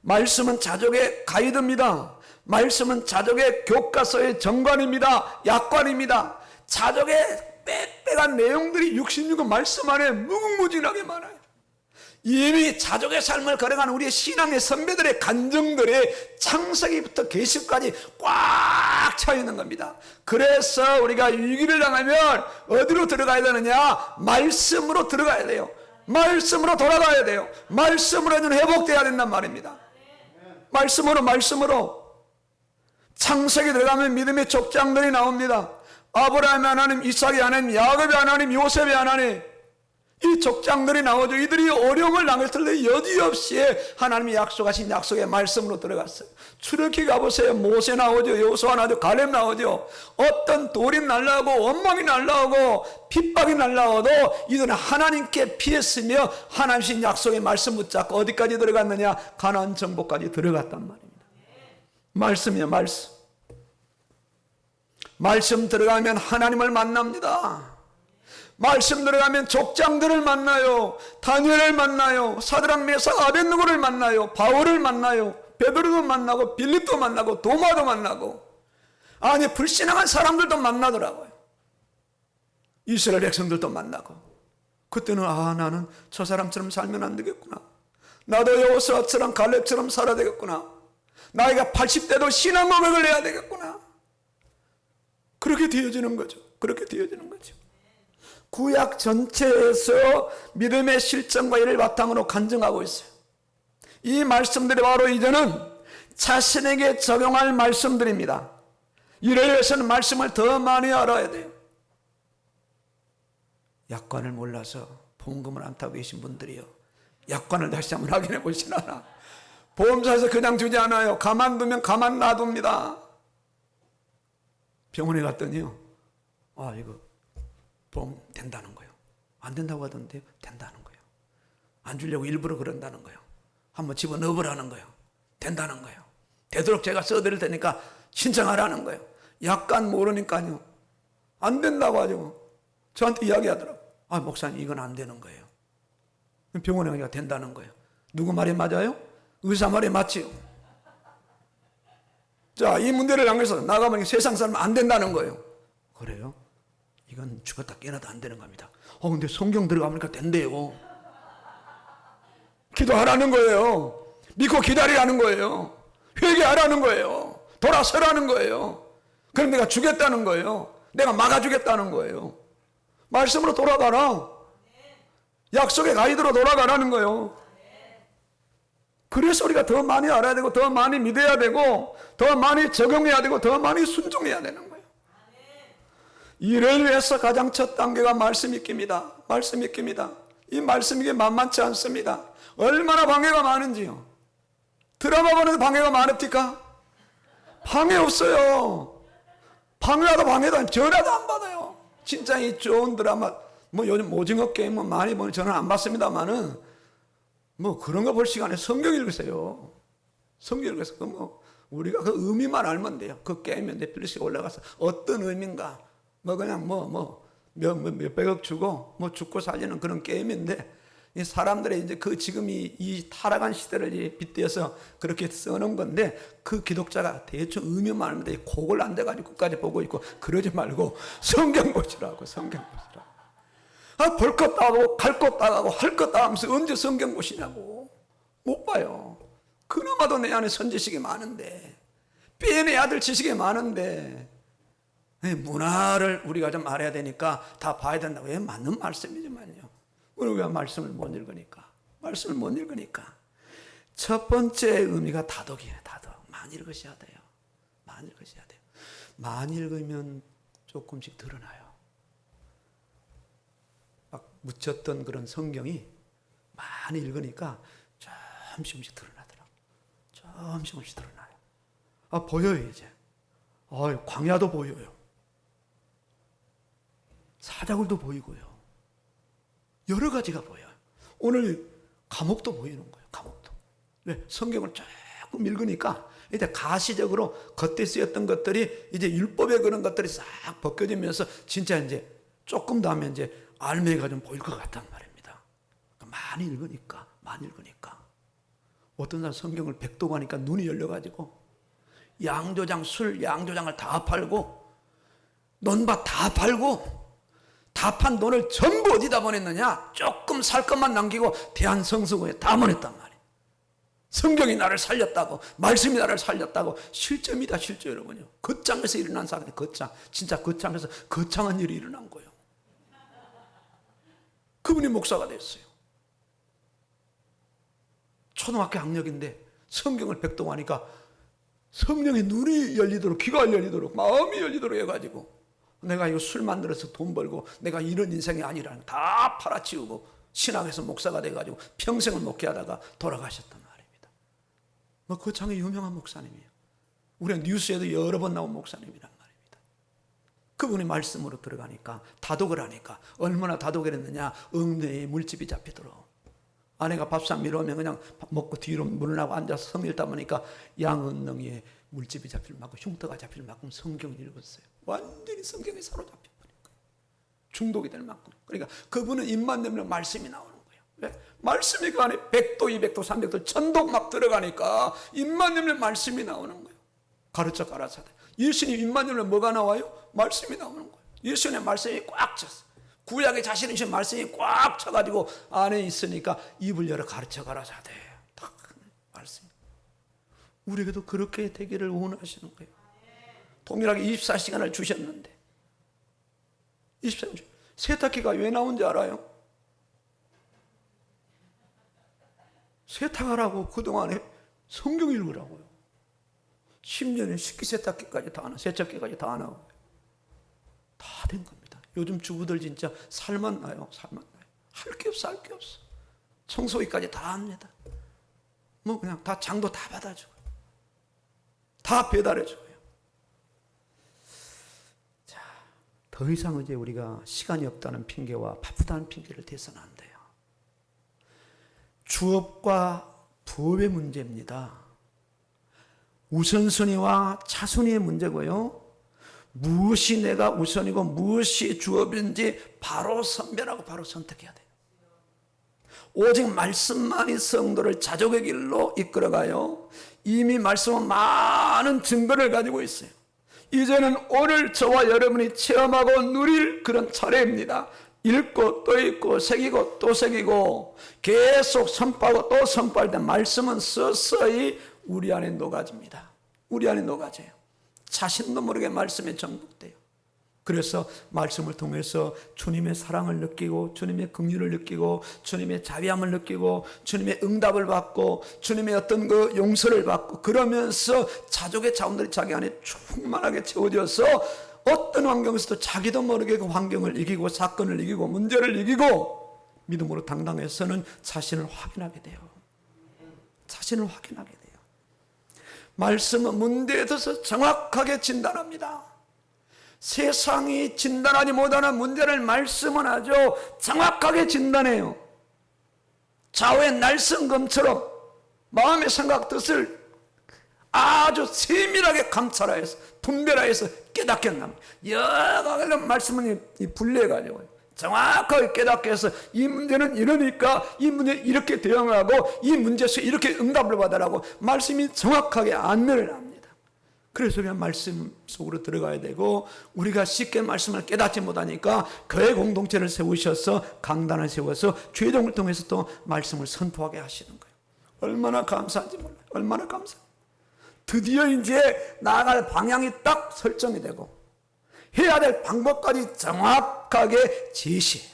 말씀은 자족의 가이드입니다. 말씀은 자족의 교과서의 정관입니다. 약관입니다. 자족의 빽빽한 내용들이 66권 말씀 안에 무궁무진하게 많아요. 이미 자족의 삶을 걸어가는 우리의 신앙의 선배들의 간증들의 창세기부터 계시까지 꽉 차 있는 겁니다. 그래서 우리가 위기를 당하면 어디로 들어가야 되느냐? 말씀으로 들어가야 돼요. 말씀으로 돌아가야 돼요. 말씀으로는 회복돼야 된단 말입니다. 말씀으로 창세기 들어가면 믿음의 족장들이 나옵니다. 아브라함의 하나님, 이삭의 하나님, 야곱의 하나님, 요셉의 하나님, 이 족장들이 나오죠. 이들이 어려움을 당할 때 여지없이 하나님이 약속하신 약속의 말씀으로 들어갔어요. 출애굽기 가보세요. 모세 나오죠. 여호수아 나오죠. 갈렙 나오죠. 어떤 돌이 날라오고 원망이 날라오고 핍박이 날라와도 이들은 하나님께 피했으며 하나님신 약속의 말씀 붙잡고 어디까지 들어갔느냐? 가나안 정복까지 들어갔단 말입니다. 말씀이에요. 말씀 들어가면 하나님을 만납니다. 말씀 들어가면 족장들을 만나요. 다니엘을 만나요. 사드락 메삭 아벳느고를 만나요. 바울을 만나요. 베드로도 만나고 빌립도 만나고 도마도 만나고, 아니 불신앙한 사람들도 만나더라고요. 이스라엘 백성들도 만나고. 그때는 나는 저 사람처럼 살면 안 되겠구나. 나도 여호수아처럼 갈렙처럼 살아야 되겠구나. 나이가 80대도 신앙 고백을 해야 되겠구나. 그렇게 되어지는 거죠. 구약 전체에서 믿음의 실천과 이를 바탕으로 간증하고 있어요. 이 말씀들이 바로 이제는 자신에게 적용할 말씀들입니다. 이를 위해서는 말씀을 더 많이 알아야 돼요. 약관을 몰라서 보험금을 안 타고 계신 분들이요, 약관을 다시 한번 확인해 보시나. 보험사에서 그냥 주지 않아요. 가만두면 가만 놔둡니다. 병원에 갔더니요, 이거 보험 된다는 거예요. 안 된다고 하던데 된다는 거예요. 안 주려고 일부러 그런다는 거예요. 한번 집어넣어보라는 거예요. 된다는 거예요. 되도록 제가 써드릴 테니까 신청하라는 거예요. 약간 모르니까요. 안 된다고 하죠. 저한테 이야기하더라고요. 아, 목사님 이건 안 되는 거예요. 병원에 가니까 된다는 거예요. 누구 말이 맞아요? 의사 말이 맞지요. 자, 이 문제를 향해서 나가면 세상 사람은 안 된다는 거예요. 그래요? 이건 죽었다 깨어나도 안 되는 겁니다. 근데 성경 들어가보니까 된대요. 기도하라는 거예요. 믿고 기다리라는 거예요. 회개하라는 거예요. 돌아서라는 거예요. 그럼 내가 주겠다는 거예요. 내가 막아주겠다는 거예요. 말씀으로 돌아가라. 약속의 가이드로 돌아가라는 거예요. 그래서 우리가 더 많이 알아야 되고 더 많이 믿어야 되고 더 많이 적용해야 되고 더 많이 순종해야 되는 거예요. 이를 위해서 가장 첫 단계가 말씀 읽기입니다. 말씀 읽기입니다. 이 말씀 읽기 만만치 않습니다. 얼마나 방해가 많은지요. 드라마 보는데 방해가 많습니까? 방해 없어요. 방해하다 방해도 아니고 전화도 안 받아요. 진짜 이 좋은 드라마 뭐 요즘 오징어 게임 뭐 많이 보는 저는 안 봤습니다만은 뭐 그런 거 볼 시간에 성경 읽으세요. 성경 읽으세요. 뭐 우리가 그 의미만 알면 돼요. 그 게임에 넷플릭스에 올라가서 어떤 의미인가 뭐 그냥 몇백억 주고 뭐 죽고 살리는 그런 게임인데 이 사람들의 이제 그 지금 이 타락한 시대를 빗대어서 그렇게 써놓은 건데 그 기독자가 대충 의미만 알면 돼. 곡을 안 돼가지고 끝까지 보고 있고 그러지 말고 성경 보시라고. 성경 보시라고. 볼 것 따고 갈 것 따가고 할 것 따가면서 언제 성경 보시냐고. 못 봐요. 그나마도 내 안에 선지식이 많은데 빼내야 될 지식이 많은데 문화를 우리가 좀 알아야 되니까 다 봐야 된다고. 왜 맞는 말씀이지만요. 우리가 말씀을 못 읽으니까. 말씀을 못 읽으니까. 첫 번째 의미가 다독이에요. 다독. 많이 읽으셔야 돼요. 많이 읽으셔야 돼요. 많이 읽으면 조금씩 드러나요. 막 묻혔던 그런 성경이 많이 읽으니까 조금씩 드러나더라고요. 조금씩 드러나요. 보여요 이제. 광야도 보여요. 사자굴도 보이고요. 여러 가지가 보여요. 오늘 감옥도 보이는 거예요. 감옥도. 왜? 성경을 조금 읽으니까 이제 가시적으로 겉에 쓰였던 것들이 이제 율법의 그런 것들이 싹 벗겨지면서 진짜 이제 조금 더 하면 이제 알맹이가 좀 보일 것 같단 말입니다. 많이 읽으니까. 어떤 날 성경을 백독하니까 눈이 열려가지고 양조장을 다 팔고 논밭 다 팔고 다 판 돈을 전부 어디다 보냈느냐? 조금 살 것만 남기고 대한성서고에 다 보냈단 말이에요. 성경이 나를 살렸다고, 말씀이 나를 살렸다고. 실제입니다, 실제 여러분요. 거창에서 일어난 사건이 진짜 거창에서 거창한 일이 일어난 거예요. 그분이 목사가 됐어요. 초등학교 학력인데 성경을 백독하니까 성령의 눈이 열리도록, 귀가 열리도록, 마음이 열리도록 해가지고 내가 이거 술 만들어서 돈 벌고 내가 이런 인생이 아니라는 거 다 팔아치우고 신학에서 목사가 돼가지고 평생을 목회하다가 돌아가셨단 말입니다. 거창의 유명한 목사님이에요. 우리가 뉴스에도 여러 번 나온 목사님이란 말입니다. 그분이 말씀으로 들어가니까 다독을 하니까 얼마나 다독을 했느냐. 엉덩이에 물집이 잡히도록. 아내가 밥상 밀어오면 그냥 밥 먹고 뒤로 문을 하고 앉아서 성 읽다 보니까 양언덩이에 물집이 잡힐 만큼 흉터가 잡힐 만큼 성경을 읽었어요. 완전히 성경에 사로잡혀 버리니까 중독이 될 만큼. 그러니까 그분은 입만 열면 말씀이 나오는 거예요. 왜? 말씀이 그 안에 100도 200도 300도 천독 막 들어가니까 입만 열면 말씀이 나오는 거예요. 가르쳐 가라사대. 예수님 입만 열면 뭐가 나와요? 말씀이 나오는 거예요. 예수님의 말씀이 꽉 찼어요. 구약의 자신이신 말씀이 꽉 차가지고 안에 있으니까 입을 열어 가르쳐 가라사대. 딱 말씀. 우리에게도 그렇게 되기를 원하시는 거예요. 동일하게 24시간을 주셨는데 24시간 세탁기가 왜 나온지 알아요? 세탁하라고 그동안에 성경 읽으라고요. 10년에 식기세탁기까지 다 하나, 세척기까지 다 하나 다 된 겁니다. 요즘 주부들 진짜 살만 나요. 할 게 없어. 청소기까지 다 합니다. 뭐 그냥 다 장도 다 받아주고요. 다 배달해주고요. 자, 더 이상 이제 우리가 시간이 없다는 핑계와 바쁘다는 핑계를 대서는 안 돼요. 주업과 부업의 문제입니다. 우선순위와 차순위의 문제고요. 무엇이 내가 우선이고 무엇이 주업인지 바로 선별하고 바로 선택해야 돼요. 오직 말씀만이 성도를 자족의 길로 이끌어가요. 이미 말씀은 많은 증거를 가지고 있어요. 이제는 오늘 저와 여러분이 체험하고 누릴 그런 차례입니다. 읽고 또 읽고 새기고 또 새기고 계속 선포하고 또 선포할 때 말씀은 서서히 우리 안에 녹아집니다. 우리 안에 녹아져요. 자신도 모르게 말씀에 정복돼요. 그래서 말씀을 통해서 주님의 사랑을 느끼고 주님의 긍휼을 느끼고 주님의 자비함을 느끼고 주님의 응답을 받고 주님의 어떤 그 용서를 받고 그러면서 자족의 자원들이 자기 안에 충만하게 채워져서 어떤 환경에서도 자기도 모르게 그 환경을 이기고 사건을 이기고 문제를 이기고 믿음으로 당당해서는 자신을 확인하게 돼요. 자신을 확인하게 돼요. 말씀은 문제에 대해서 정확하게 진단합니다. 세상이 진단하지 못하는 문제를 말씀은 아주 정확하게 진단해요. 좌우의 날성검처럼 마음의 생각 뜻을 아주 세밀하게 감찰하여서 분별하여서 깨닫게 한답니다. 여러 가지 말씀은 분리해가지고 정확하게 깨닫게 해서 이 문제는 이러니까 이 문제는 이렇게 대응하고 이 문제에서 이렇게 응답을 받으라고 말씀이 정확하게 안내를 합니다. 그래서 우리가 말씀 속으로 들어가야 되고 우리가 쉽게 말씀을 깨닫지 못하니까 교회 공동체를 세우셔서 강단을 세워서 죄종을 통해서 또 말씀을 선포하게 하시는 거예요. 얼마나 감사한지 몰라요. 얼마나 감사해요. 드디어 이제 나아갈 방향이 딱 설정이 되고 해야 될 방법까지 정확하게 제시해요.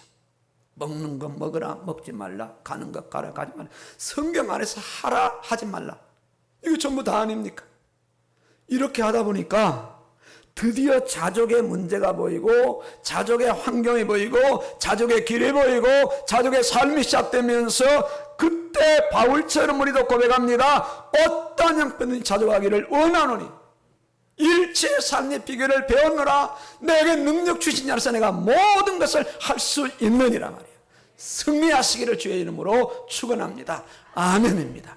먹는 거 먹으라, 먹지 말라, 가는 거 가라, 가지 말라. 성경 안에서 하라, 하지 말라. 이거 전부 다 아닙니까? 이렇게 하다 보니까 드디어 자족의 문제가 보이고 자족의 환경이 보이고 자족의 길이 보이고 자족의 삶이 시작되면서 그때 바울처럼 우리도 고백합니다. 어떤 형편이 자족하기를 원하노니 일체의 삶의 비결을 배웠노라. 내게 능력 주신 자로서 내가 모든 것을 할 수 있느니라 말이에요. 승리하시기를 주의 이름으로 축원합니다. 아멘입니다.